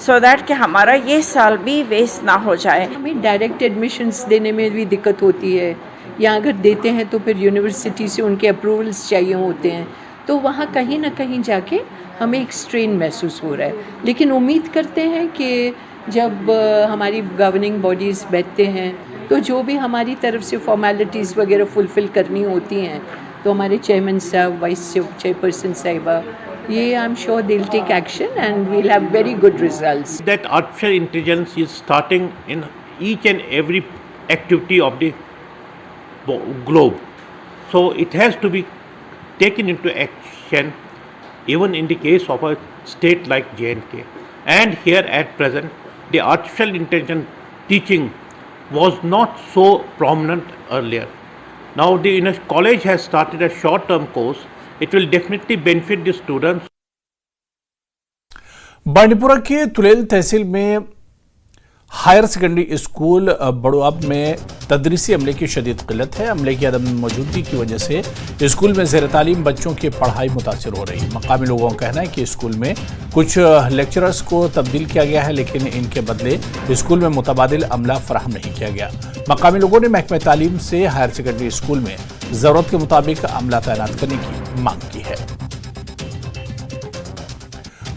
so that कि हमारा ये साल भी वेस्ट ना हो जाए। हमें डायरेक्ट एडमिशन्स देने में भी दिक्कत होती है, या अगर देते हैं तो फिर यूनिवर्सिटी से उनके अप्रूवल्स चाहिए होते हैं, तो वहाँ कहीं ना कहीं जाके हमें एक स्ट्रेन महसूस हो रहा है। लेकिन उम्मीद करते हैं कि जब हमारी गवर्निंग बॉडीज़ बैठते हैं तो जो भी हमारी तरफ से फॉर्मेलिटीज़ वगैरह फुलफ़िल करनी होती हैं तो हमारे चेयरमैन साहब, वाइस चेयरपर्सन साहिबा, ये I am sure they will take action and we will have very good results. That artificial intelligence is starting in each and every activity of the globe, so it has to be taken into action even in the case of a state like J&K. And here at present the artificial intelligence teaching was not so prominent earlier. Now the college has started a short term course. It will definitely benefit the students. Bandipora के तुलेल तहसील में higher secondary school बड़ोआब में तदरीसी अमले की शदीद किल्लत है। अमले की अदम मौजूदगी की वजह से स्कूल में ज़ेर तालीम बच्चों की पढ़ाई मुतासिर हो रही है। मकामी लोगों का कहना है कि स्कूल में कुछ लेक्चरर्स को तब्दील किया गया है लेकिन इनके बदले स्कूल में मुतबादिल अमला फराहम नहीं किया गया। मकामी लोगों ने महकमे तालीम से हायर सेकेंडरी स्कूल में ज़रूरत के मुताबिक अमला तैनात करने की मांग की है।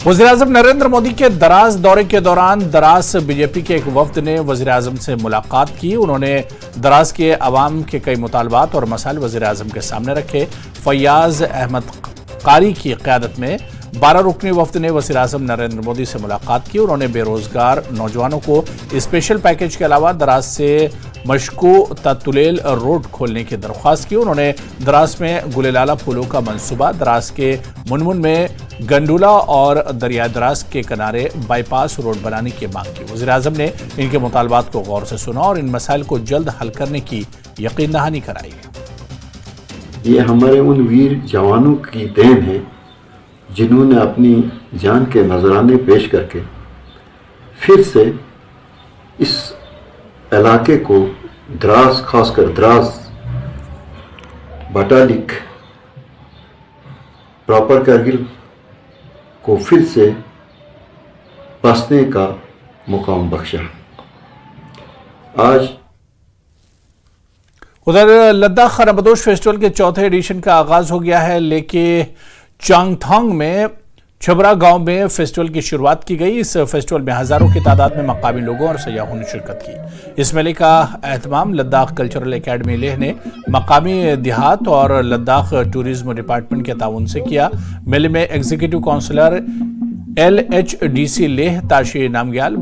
वज़ीर-ए-आज़म नरेंद्र मोदी के दराज दौरे के दौरान दराज बीजेपी के एक वफ्द ने वज़ीर-ए-आज़म से मुलाकात की। उन्होंने दराज के अवाम के कई मुतालबात और मसाइल वज़ीर-ए-आज़म के सामने रखे। फैयाज अहमद कारी की क़यादत में 12 रुकनी वफ्द ने वज़ीर-ए-आज़म नरेंद्र मोदी से मुलाकात की। उन्होंने बेरोजगार नौजवानों को स्पेशल पैकेज के अलावा दराज से मशको तुलेल रोड खोलने की दरख्वास्त की। उन्होंने दराज में गुलेलाला पुलों का मंसूबा, दराज के मुनमुन में गंडूला और दरिया दराज के किनारे बाईपास रोड बनाने की मांग की। वज़ीर-ए-आज़म ने इनके मुतालबात को गौर से सुना और इन मसाइल को जल्द हल करने की यकीन दहानी कराई। ये हमारे उन वीर जवानों की देन है जिन्होंने अपनी जान के नजराने पेश करके फिर से इस इलाके को द्रास, खासकर द्रास, बटालिक, प्रॉपर करगिल को फिर से बसने का मुकाम बख्शा। आज उधर लद्दाख खानाबदोश फेस्टिवल के चौथे एडिशन का आगाज हो गया है, लेकिन चांगथांग में छबरा गांव में फेस्टिवल की शुरुआत की गई। इस फेस्टिवल में हजारों की तादाद में मकामी लोगों और सयाहों ने शिरकत की। इस मेले का एहतमाम लद्दाख कल्चरल एकेडमी लेह ने मकामी देहात और लद्दाख टूरिज्म डिपार्टमेंट के ताउन से किया। मेले में executive counsellor LHDC Leh Tashi Namgyal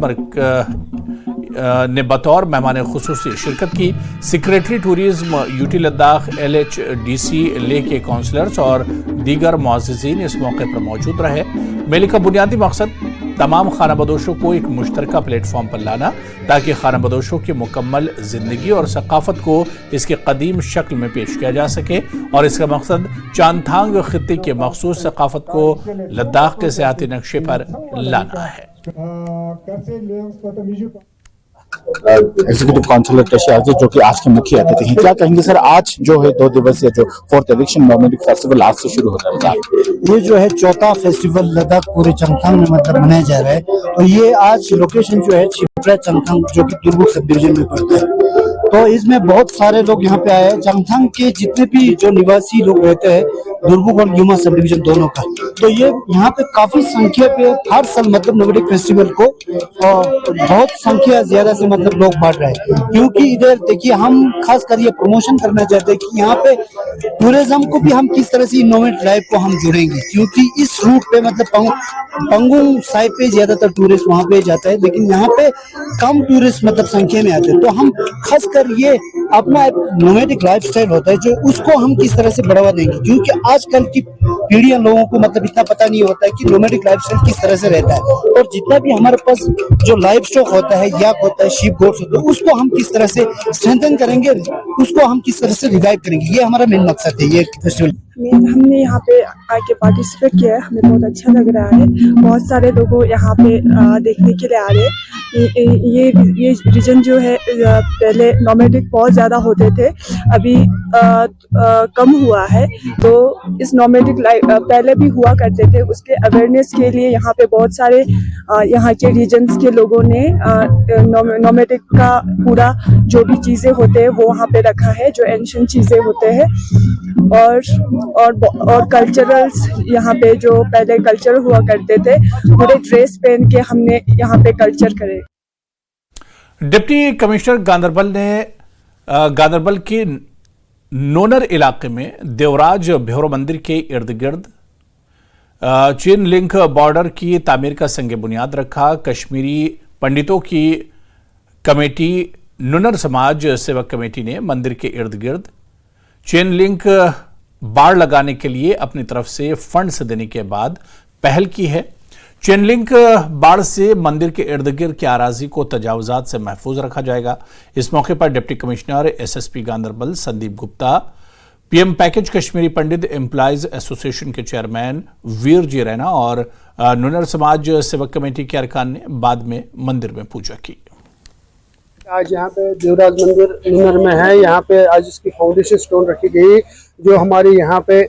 ने बतौर मेहमान खुसूसी शिरकत की। Secretary tourism UT Ladakh LHDC Leh के काउंसलर्स और दीगर मुअज़्ज़िज़ीन इस मौके पर मौजूद रहे। मेले का बुनियादी मकसद तमाम खानाबदोशों को एक मुश्तरका प्लेटफॉर्म पर लाना, ताकि खानाबदोशों की मुकम्मल जिंदगी और सकाफत को इसके कदीम शक्ल में पेश किया जा सके। और इसका मकसद चांगथांग खित्ते के मखसूस सकाफत को लद्दाख के सियाती नक्शे पर लाना है। एग्जीक्यूटिव काउंसलर टशियाजी जो कि आज के मुख्य अतिथि हैं, क्या कहेंगे सर? आज जो है 2 दिवसीय जो 4th एडिशन नॉर्मेटिक फेस्टिवल आज से शुरू होता है, ये जो है 4था फेस्टिवल लद्दाख पूरे चंगथांग में मतलब मनाया जा रहा है। और ये आज लोकेशन जो है छिपरा चंगथांग जो कि दुर्बुक सब डिवीजन में पड़ता है, तो इसमें बहुत सारे लोग यहाँ पे आए हैं। चंगथांग के जितने भी जो निवासी लोग रहते हैं दुर्बुक और युमा सब डिवीजन दोनों का, तो ये यहाँ पे काफी संख्या पे हर साल मतलब नोवेडिक फेस्टिवल को बहुत संख्या ज्यादा से मतलब लोग बढ़ रहे हैं। क्योंकि इधर देखिए हम खास कर ये प्रमोशन करना चाहते हैं कि यहाँ पे टूरिज्म को भी हम किस तरह से इनोवेट लाइफ को हम जुड़ेंगे, क्योंकि इस रूट पे मतलब पंगुंग साइड पे ज्यादातर टूरिस्ट वहाँ पे जाता है, लेकिन यहाँ पे कम टूरिस्ट मतलब संख्या में आते हैं। तो हम खासकर ये अपना नोमैडिक लाइफस्टाइल होता है जो उसको हम किस तरह से बढ़ावा देंगे, क्योंकि आजकल की पीढ़ियां लोगों को मतलब इतना पता नहीं होता है कि नोमैडिक लाइफस्टाइल किस तरह से रहता है। और जितना भी हमारे पास जो लाइफ स्टॉक होता है, याक होता है, शीप गोट्स होता है, उसको हम किस तरह से स्ट्रेंथन करेंगे, उसको हम किस तरह से रिवाइव करेंगे, ये हमारा मेन मकसद है ये फेस्टिवल। हमने यहाँ पे आके पार्टिसिपेट किया है, हमें बहुत अच्छा लग रहा है। बहुत सारे लोगों यहाँ पे देखने के लिए आ रहे हैं। ये रीजन जो है पहले नोमैडिक बहुत ज़्यादा होते थे, अभी कम हुआ है। तो इस नोमैडिक लाइफ पहले भी हुआ करते थे, उसके अवेयरनेस के लिए यहाँ पे बहुत सारे यहाँ के रीजन्स के लोगों ने नोमैडिक का पूरा जो भी चीज़ें होते हैं वो वहाँ पे रखा है, जो एंशिएंट चीज़ें होते हैं। और कल्चरल्स यहाँ पे जो पहले कल्चर हुआ करते थे, पूरे ड्रेस पहन के हमने यहाँ पे कल्चर करे। डिप्टी कमिश्नर गांदरबल की नोनर इलाके में देवराज भैरव मंदिर के इर्द गिर्द चीन लिंक बॉर्डर की तामीर का संग बुनियाद रखा। कश्मीरी पंडितों की कमेटी नूनर समाज सेवक कमेटी ने मंदिर के इर्द गिर्द चेन लिंक बाड़ लगाने के लिए अपनी तरफ से फंड्स देने के बाद पहल की है। चेन लिंक बाड़ से मंदिर के इर्द गिर्द की आराजी को तजावुजात से महफूज रखा जाएगा। इस मौके पर deputy commissioner SSP Ganderbal Sandeep Gupta, PM package Kashmiri Pandit employees association के चेयरमैन वीर जी रैना और नूनर समाज सेवक कमेटी के अरकान ने बाद में मंदिर में पूजा की। आज यहाँ पे देवराज मंदिर नूनर में है, यहाँ पे आज इसकी फाउंडेशन स्टोन रखी गई। जो हमारी यहाँ पे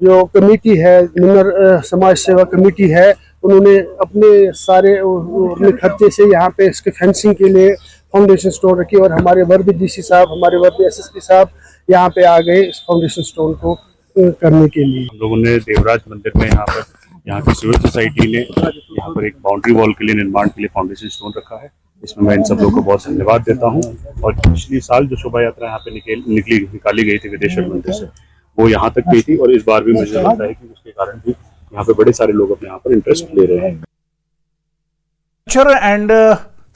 जो कमेटी है, नूनर समाज सेवा कमेटी है, उन्होंने अपने सारे अपने खर्चे से यहाँ पे इसके फेंसिंग के लिए फाउंडेशन स्टोन रखी। और हमारे वर्दी DC साहब, हमारे वर्दी SSP साहब यहाँ पे आ गए इस फाउंडेशन स्टोन को करने के लिए। हम लोगों ने देवराज मंदिर में यहाँ की सिविल सोसाइटी ने यहाँ पर एक बाउंड्री वॉल के लिए निर्माण के लिए फाउंडेशन स्टोन रखा है। इसमें मैं इन सब लोगों को बहुत धन्यवाद देता हूँ। और पिछले साल जो शोभा यात्रा यहाँ पे निकाली गई थी विदेश्वर मंदिर से, वो यहाँ तक गई थी। और इस बार भी मुझे लगता है कि उसके कारण भी यहाँ पे बड़े सारे लोग अपने यहाँ पर इंटरेस्ट ले रहे हैं। Culture and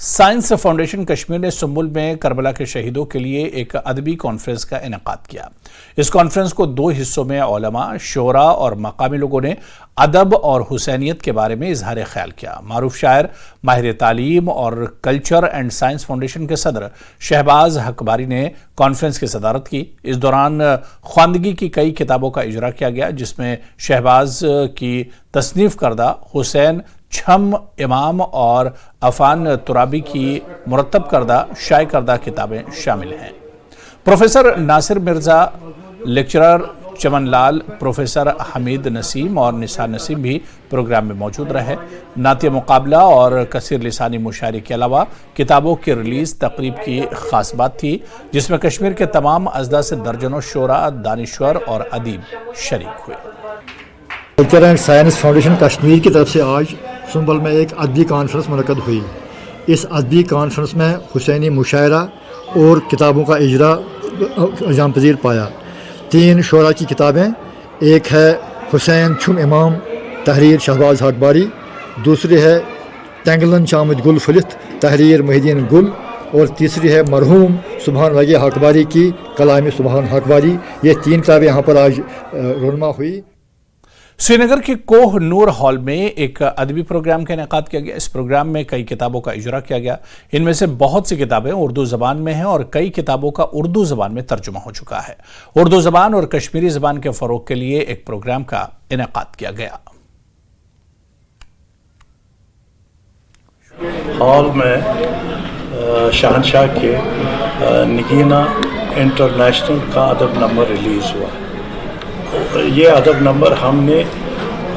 science foundation Kashmir ने सुम्बुल में करबला के शहीदों के लिए एक अदबी कॉन्फ्रेंस का इनेकाद किया। इस कॉन्फ्रेंस को 2 हिस्सों में उलमा, शोरा और मकामी लोगों ने अदब और हुसैनियत के बारे में इजहार ख्याल किया। मारूफ शायर, माहिर तालीम और कल्चर एंड साइंस फाउंडेशन के सदर शहबाज हकबारी ने कॉन्फ्रेंस की सदारत की। इस दौरान ख्वानदगी की कई किताबों का इजरा किया गया, जिसमें शहबाज की तसनीफ करदा हुसैन छम इमाम और अफान तुराबी की मुरतब करदा शाये करदा किताबें शामिल हैं। Professor Nasir Mirza, lecturer Chaman Lal, professor Hamid Naseem और निसार नसीम भी प्रोग्राम में मौजूद रहे। नातिया मुकाबला और कसीर लिसानी मुशायरे के अलावा किताबों की रिलीज तकरीब की खास बात थी, जिसमें कश्मीर के तमाम अजदा से दर्जनों शोरा, दानिश्वर और अदीब शरीक हुए। Culture and science foundation Kashmir की तरफ से आज सुंबल में एक अदबी कॉन्फ्रेंस मुनक़द हुई। इस अदबी कॉन्फ्रेंस में हुसैनी मुशायरा और किताबों का इजरा अंजाम पजीर पाया। 3 शोरा की किताबें, एक है हुसैन छुम इमाम तहरीर शहबाज हकबारी, दूसरी है तंगलन चामद गुल फलित तहरीर मुहिद्दीन गुल और तीसरी है मरहूम सुबहान वागी हकबारी की कलामी सुबहान हकबारी। ये 3 किताबें यहाँ पर आज रोनमा हुई। श्रीनगर के कोह नूर हॉल में एक अदबी प्रोग्राम का इनेकाद किया गया। इस प्रोग्राम में कई किताबों का इजरा किया गया। इनमें से बहुत सी किताबें उर्दू ज़बान में हैं और कई किताबों का उर्दू ज़बान में तर्जुमा हो चुका है। उर्दू ज़बान और कश्मीरी ज़बान के फ़रोग़ के लिए एक प्रोग्राम का इनेकाद किया गया। हॉल में शहनशाह के नगीना इंटरनेशनल का अदब नंबर रिलीज़ हुआ। ये अदब नंबर हमने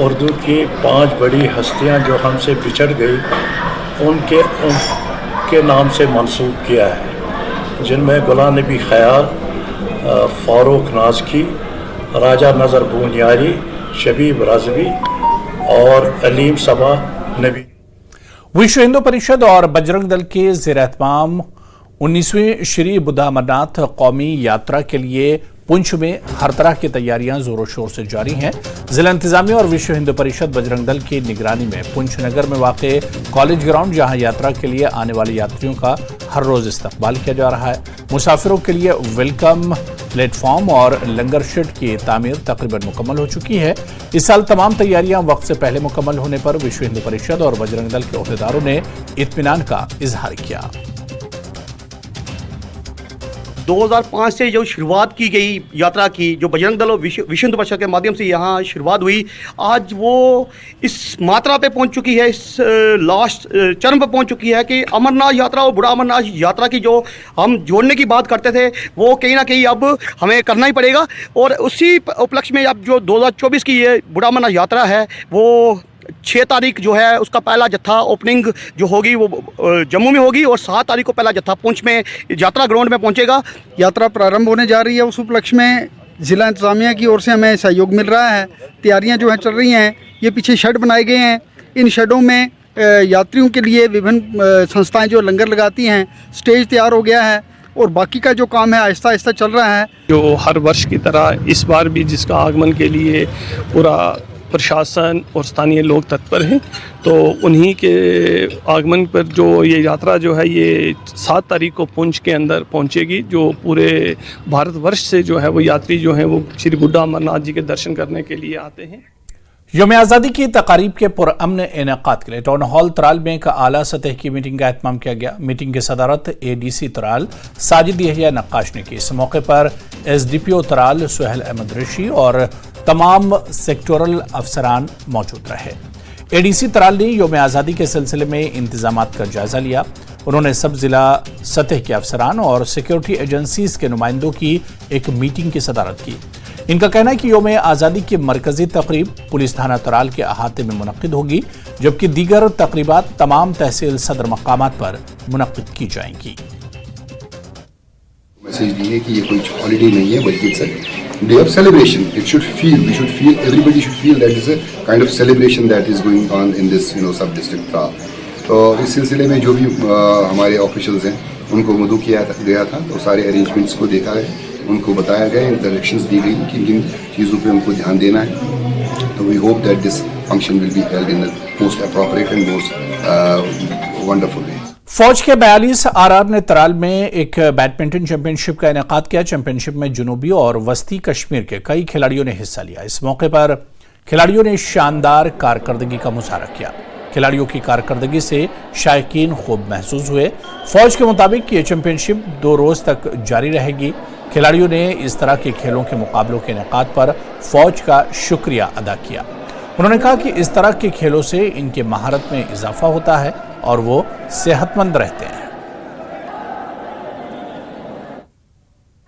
उर्दू की 5 बड़ी हस्तियां जो हमसे बिछड़ गई उनके नाम से मंसूब किया है, जिनमें गुलाम नबी ख़याल, फ़ारूक नाज़की, राजा नज़र बूनियारी, शबीब रज़वी और अलीम सबा नबी। विश्व हिंदू परिषद और बजरंग दल के ज़ेर-ए-एहतमाम 19वीं श्री बुद्धा अमरनाथ कौमी यात्रा के लिए पुंछ में हर तरह की तैयारियां जोरों शोर से जारी हैं। जिला इंतजामिया और विश्व हिंदू परिषद बजरंग दल की निगरानी में पुंछ नगर में वाक़े कॉलेज ग्राउंड, जहां यात्रा के लिए आने वाले यात्रियों का हर रोज इस्तकबाल किया जा रहा है। मुसाफिरों के लिए वेलकम प्लेटफॉर्म और लंगर शेड की तामीर तकरीबन मुकम्मल हो चुकी है। इस साल तमाम तैयारियां वक्त से पहले मुकम्मल होने पर विश्व हिंदू परिषद और बजरंग दल के ओहदेदारों ने इत्मीनान का इजहार किया। 2005 से जो शुरुआत की गई यात्रा की, जो बजरंग दल और विश्व हिंदू परिषद के माध्यम से यहाँ शुरुआत हुई, आज वो इस मात्रा पे पहुँच चुकी है, इस लास्ट चरम पे पहुँच चुकी है कि अमरनाथ यात्रा और बूढ़ा अमरनाथ यात्रा की जो हम जोड़ने की बात करते थे वो कहीं ना कहीं अब हमें करना ही पड़ेगा। और उसी उपलक्ष्य में अब जो 2024 की ये बूढ़ा अमरनाथ यात्रा है वो 6 तारीख जो है उसका पहला जत्था ओपनिंग जो होगी वो जम्मू में होगी और 7 तारीख को पहला जत्था पुंछ में यात्रा ग्राउंड में पहुंचेगा। यात्रा प्रारंभ होने जा रही है। उस उपलक्ष्य में ज़िला इंतज़ामिया की ओर से हमें सहयोग मिल रहा है। तैयारियां जो हैं चल रही हैं। ये पीछे शेड बनाए गए हैं। इन शेडों में यात्रियों के लिए विभिन्न संस्थाएँ जो लंगर लगाती हैं, स्टेज तैयार हो गया है और बाकी का जो काम है आहिस्ता आहिस्ता चल रहा है। जो हर वर्ष की तरह इस बार भी जिसका आगमन के लिए पूरा प्रशासन और स्थानीय लोग तत्पर हैं, तो उन्हीं के आगमन पर जो ये यात्रा जो है ये 7 तारीख को पुंछ के अंदर पहुंचेगी। जो पूरे भारतवर्ष से जो है वो यात्री जो हैं वो श्री बुड्ढा अमरनाथ जी के दर्शन करने के लिए आते हैं। यौम आज़ादी की तकारीब के पुरअमन इनेकाद के लिए टाउन हॉल तराल में एक आला सतह की मीटिंग का एहतमाम किया गया। मीटिंग की सदारत ADC तराल साजिद यहिया नक्काश ने की। इस मौके पर SDPO तराल सुहेल अहमद ऋषि और तमाम सेक्टोरल अफसरान मौजूद रहे। ADC तराल ने यौम आज़ादी के सिलसिले में इंतजामात का जायजा लिया। उन्होंने सब जिला सतह के अफसरान और सिक्योरिटी एजेंसीज के नुमाइंदों की एक मीटिंग की सदारत की। इनका कहना है कि यौम आज़ादी की मरकजी तकरीब पुलिस थाना तराल के अहाते में मुनक्किद होगी, जबकि दीगर तकरीबात तमाम तहसील सदर मकामात पर मुनक्किद की जाएंगी। मैसेज दी है कि ये कोई हॉलीडे नहीं है बल्कि it's a day of celebration. We should feel everybody should feel that is a kind of celebration that is going on in this sub district Tral. तो इस सिलसिले में जो भी हमारे ऑफिशियल्स हैं उनको मदऊ किया गया था, तो सारे अरेंजमेंट्स को देखा है, उनको बताया गया, डायरेक्शंस दी गई कि किन चीज़ों पे उनको ध्यान देना है। तो we hope that this function will be held in the most appropriate and most wonderful way. फौज के 42 RR ने तराल में एक बैडमिंटन चैंपियनशिप का इनेकाद किया। चैंपियनशिप में जुनूबी और वस्ती कश्मीर के कई खिलाड़ियों ने हिस्सा लिया। इस मौके पर खिलाड़ियों ने शानदार कारकर्दगी का मुजाहरा किया। खिलाड़ियों की कारकर्दगी से शायकीन खूब महसूस हुए। फौज के मुताबिक ये चैंपियनशिप 2 रोज तक जारी रहेगी। खिलाड़ियों ने इस तरह के खेलों के मुकाबलों के इनेकाद पर फौज का शुक्रिया अदा किया। उन्होंने कहा कि इस तरह के खेलों से इनके महारत में इजाफा होता है और वो सेहतमंद रहते हैं।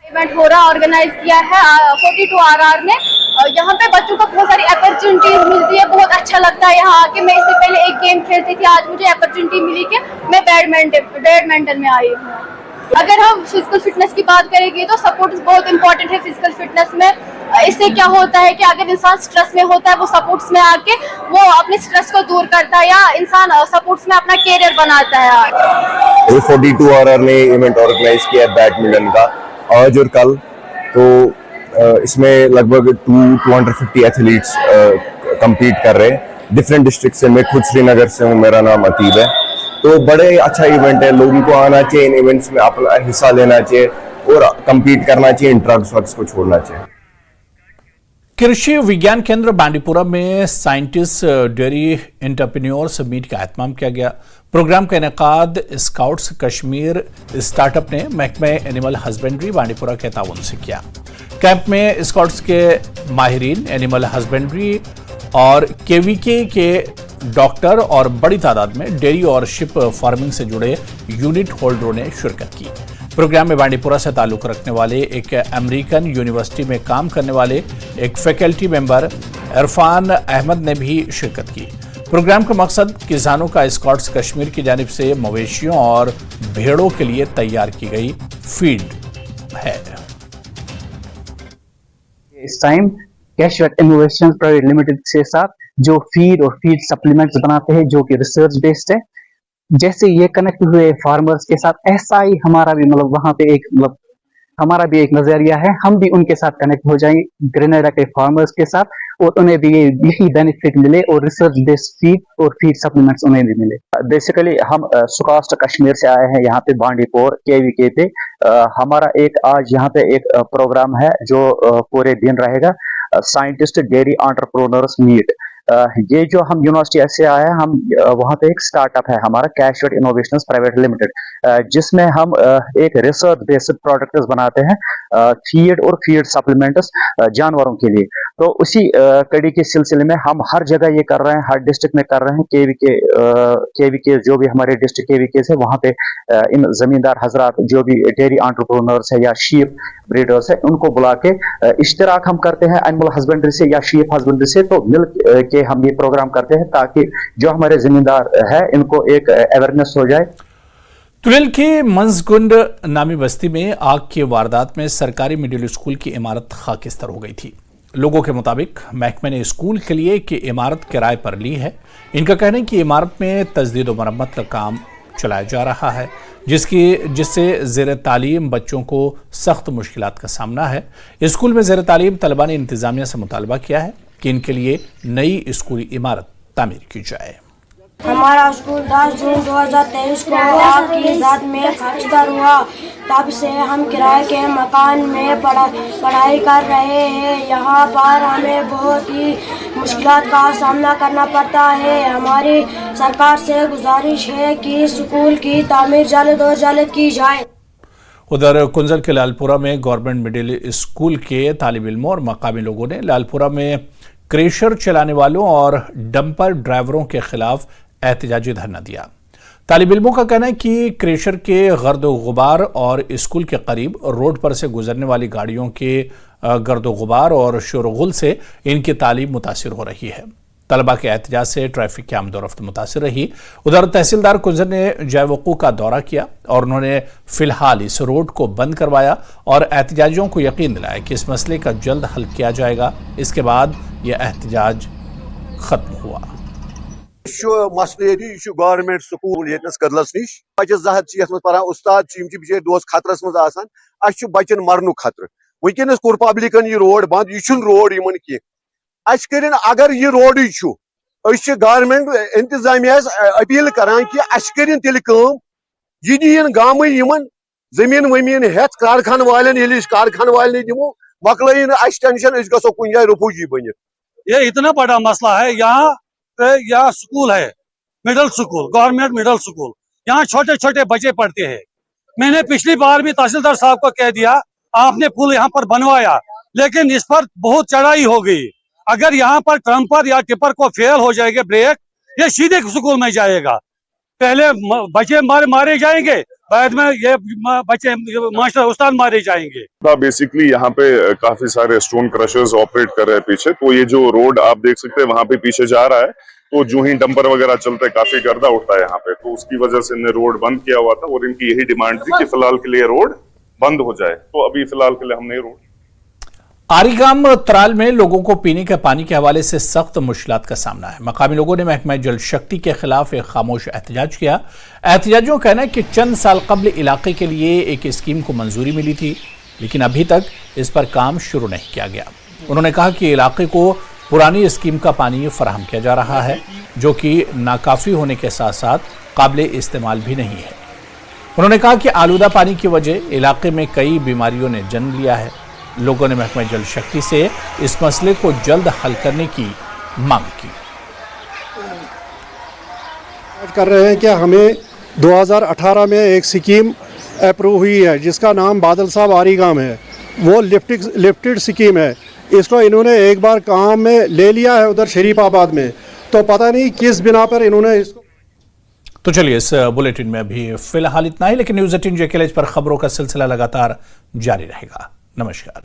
इवेंट हो रहा ऑर्गेनाइज किया है 42 RR ने। यहाँ पे बच्चों को बहुत सारी अपॉर्चुनिटीज मिलती है, बहुत अच्छा लगता है यहाँ आके। मैं इससे पहले एक गेम खेलती थी, आज मुझे अपॉर्चुनिटी मिली कि मैं बैडमिंटन में आई हूँ। अगर हम फिजिकल फिटनेस की बात करेंगे तो सपोर्ट बहुत इंपॉर्टेंट है फिजिकल फिटनेस में। इससे क्या होता है कि अगर इंसान स्ट्रेस में होता है वो स्पोर्ट्स में आके वो अपने स्ट्रेस को दूर करता है या इंसान स्पोर्ट्स में अपना कैरियर बनाता है। 42RR ने इवेंट ऑर्गेनाइज किया बैडमिंटन का आज और कल, तो इसमें लगभग 250 एथलीट्स compete कर रहे हैं डिफरेंट डिस्ट्रिक्ट से। मैं खुद श्रीनगर से हूँ, मेरा नाम अतीब है। तो बड़े अच्छा इवेंट है, लोगों को आना चाहिए इन इवेंट्स में, अपना हिस्सा लेना चाहिए और compete करना चाहिए, इन ड्रग्स वग्स को छोड़ना चाहिए। कृषि विज्ञान केंद्र बांडीपुरा में साइंटिस्ट डेयरी एंटरप्रेन्योर्स मीट का एहतमाम किया गया। प्रोग्राम का इनेकाद स्काउट्स कश्मीर स्टार्टअप ने महकमे एनिमल हस्बेंड्री बांडीपुरा के ताउन से किया। कैंप में स्काउट्स के माहिरीन, एनिमल हस्बेंड्री और केवीके के डॉक्टर और बड़ी तादाद में डेयरी और शिप फार्मिंग से जुड़े यूनिट होल्डरों ने शिरकत की। प्रोग्राम में बांडीपुरा से ताल्लुक रखने वाले एक अमेरिकन यूनिवर्सिटी में काम करने वाले एक फैकल्टी मेंबर इरफान अहमद ने भी शिरकत की। प्रोग्राम का मकसद किसानों का स्काउट्स कश्मीर की जानिब से मवेशियों और भेड़ों के लिए तैयार की गई फीड है। इस टाइम कैशवेट इनोवेशन प्राइवेट लिमिटेड के साथ जो फीड और फीड सप्लीमेंट्स बनाते हैं जो कि रिसर्च बेस्ड है, जैसे ये कनेक्ट हुए फार्मर्स के साथ, ऐसा ही हमारा भी वहाँ पे एक हमारा भी एक नजरिया है, हम भी उनके साथ कनेक्ट हो जाएंगे ग्रेनेडा के फार्मर्स के साथ और उन्हें भी यही बेनिफिट मिले और रिसर्च बेस्ड फीड और फीड सप्लीमेंट्स उन्हें भी मिले। बेसिकली हम सुकास्ट कश्मीर से आए हैं यहाँ पे बांडीपुर केवीके पे। हमारा एक आज यहाँ पे एक प्रोग्राम है जो पूरे दिन रहेगा, साइंटिस्ट डेयरी एंटरप्रेन्योर्स मीट। ये जो हम यूनिवर्सिटी ऐसे आए हैं, हम वहाँ पे एक स्टार्टअप है हमारा कैशवेट इनोवेशंस प्राइवेट लिमिटेड, जिसमें हम एक रिसर्च बेस्ड प्रोडक्ट्स बनाते हैं, फीड और फीड सप्लीमेंट्स जानवरों के लिए। तो उसी कड़ी के सिलसिले में हम हर जगह ये कर रहे हैं, हर डिस्ट्रिक्ट में कर रहे हैं। केवीके जो भी हमारे डिस्ट्रिक्ट केवीके से वहाँ पे इन जमींदार हजरात जो भी डेयरी एंटरप्रेन्योर्स है या शीप ब्रीडर्स है, उनको बुला के इश्तराक हम करते हैं एनिमल हस्बेंड्री से या शीप हस्बेंड्री से, तो मिल के हम ये प्रोग्राम करते हैं ताकि जो हमारे जिम्मेदार है इनको एक अवेयरनेस हो जाए। तुलेल के मंजगुंड नामी बस्ती में आग की वारदात में सरकारी मिडिल स्कूल की इमारत खाकिस्तर हो गई थी। लोगों के मुताबिक महकमे ने स्कूल के लिए कि इमारत किराए पर ली है। इनका कहना है कि इमारत में तजदीद व मरम्मत का काम चलाया जा रहा है, जिससे ज़ेर तालीम बच्चों को सख्त मुश्किलात का सामना है। स्कूल में ज़ेर तालीम तलबा ने इंतज़ामिया से मुतालबा किया है कि इनके लिए नई स्कूली इमारत तामीर की जाए। हमारा स्कूल 10 जून 2023 को आग की ज़द में खाकिस्तान हुआ। तब से हम किराए के मकान में पढ़ाई कर रहे हैं। यहाँ पर हमें बहुत ही मुश्किलात का सामना करना पड़ता है। हमारी सरकार से गुजारिश है कि स्कूल की तामीर जल्द और जल्द की जाए। उधर कुंजल के लालपुरा में गवर्नमेंट मिडिल स्कूल के तालिब इल्मों और मकामी लोगों ने लालपुरा में क्रेशर चलाने वालों और डंपर ड्राइवरों के खिलाफ एहतजाजी धरना दिया। तालिब इल्मों का कहना है कि क्रेशर के गर्द गुबार और स्कूल के करीब रोड पर से गुजरने वाली गाड़ियों के गर्द गुबार और शोरगुल से इनकी तालीम मुतासिर हो रही है। तलबा के एहतजाज से ट्रैफिक की आमदोरफ्त मुतासिर रही। उधर तहसीलदार कुंजर ने जयवकू का दौरा किया और उन्होंने फिलहाल इस रोड को बंद करवाया और एहतजाजियों को यकीन दिलाया कि इस मसले का जल्द हल किया जाएगा। इसके बाद यह एहतजाज खत्म हुआ। गवर्नमेंट स्कूल ये कदलस नश बच्चे जहत पान उस्ताद बिचार दोस खतरस मज बचन मरन खतर। वनकस कोर पब्लिकन यह रोड बंद, यह रोड इन कह अगर यह रोड गवर्नमेंट इंतजामिया अपील करान कि कर तेल यह दीन गाम जमीन वमीन हेत कारखान वाले कारखान वाले दिमो मकल टेंशन गो कुछ जाए रिफ्यूजी बन। ये इतना बड़ा मसला है। यहाँ स्कूल है, middle school, government middle school, यहाँ छोटे छोटे बच्चे पढ़ते हैं। मैंने पिछली बार भी तहसीलदार साहब को कह दिया आपने पुल यहाँ पर बनवाया, लेकिन इस पर बहुत चढ़ाई हो गई। अगर यहाँ पर ट्रम्पर या टिपर को फेल हो जाएगा ब्रेक, ये सीधे स्कूल में जाएगा। पहले बच्चे मारे जाएंगे, बाद में ये बच्चे मास्टर उस्ताद मारे जाएंगे। बेसिकली यहाँ पे काफी सारे स्टोन क्रशर्स ऑपरेट कर रहे हैं पीछे। तो ये जो रोड आप देख सकते हैं वहां पे पीछे जा रहा है, तो जो ही डंपर वगैरह चलते हैं काफी गर्दा उठता है यहाँ पे, तो उसकी वजह से इन्हें रोड बंद किया हुआ था और इनकी यही डिमांड थी कि फिलहाल के लिए रोड बंद हो जाए। तो अभी फिलहाल के लिए हमने रोड आरीगाम त्राल में लोगों को पीने के पानी के हवाले से सख्त मुश्किलात का सामना है। मकामी लोगों ने महकमा जल शक्ति के खिलाफ एक खामोश एहतजाज किया। एहतजाजियों का कहना है कि चंद साल कबल इलाके के लिए एक स्कीम को मंजूरी मिली थी, लेकिन अभी तक इस पर काम शुरू नहीं किया गया। उन्होंने कहा कि इलाके को पुरानी स्कीम का पानी फराहम किया जा रहा है, जो कि नाकाफी होने के साथ साथ काबिल इस्तेमाल भी नहीं है। उन्होंने कहा कि आलूदा पानी की वजह इलाके में कई बीमारियों ने जन्म लिया है। लोगों ने महकमा जल शक्ति से इस मसले को जल्द हल करने की मांग की। कर रहे हैं कि हमें 2018 में एक स्कीम अप्रूव हुई है जिसका नाम बादल साहब आरीगाम है। वो लिफ्टेड स्कीम है। इसको इन्होंने एक बार काम में ले लिया है उधर शरीफाबाद में, तो पता नहीं किस बिना पर इन्होंने इसको। तो चलिए, इस बुलेटिन में अभी फिलहाल इतना ही, लेकिन न्यूज़ 18 JKLH पर खबरों का सिलसिला लगातार जारी रहेगा। नमस्कार।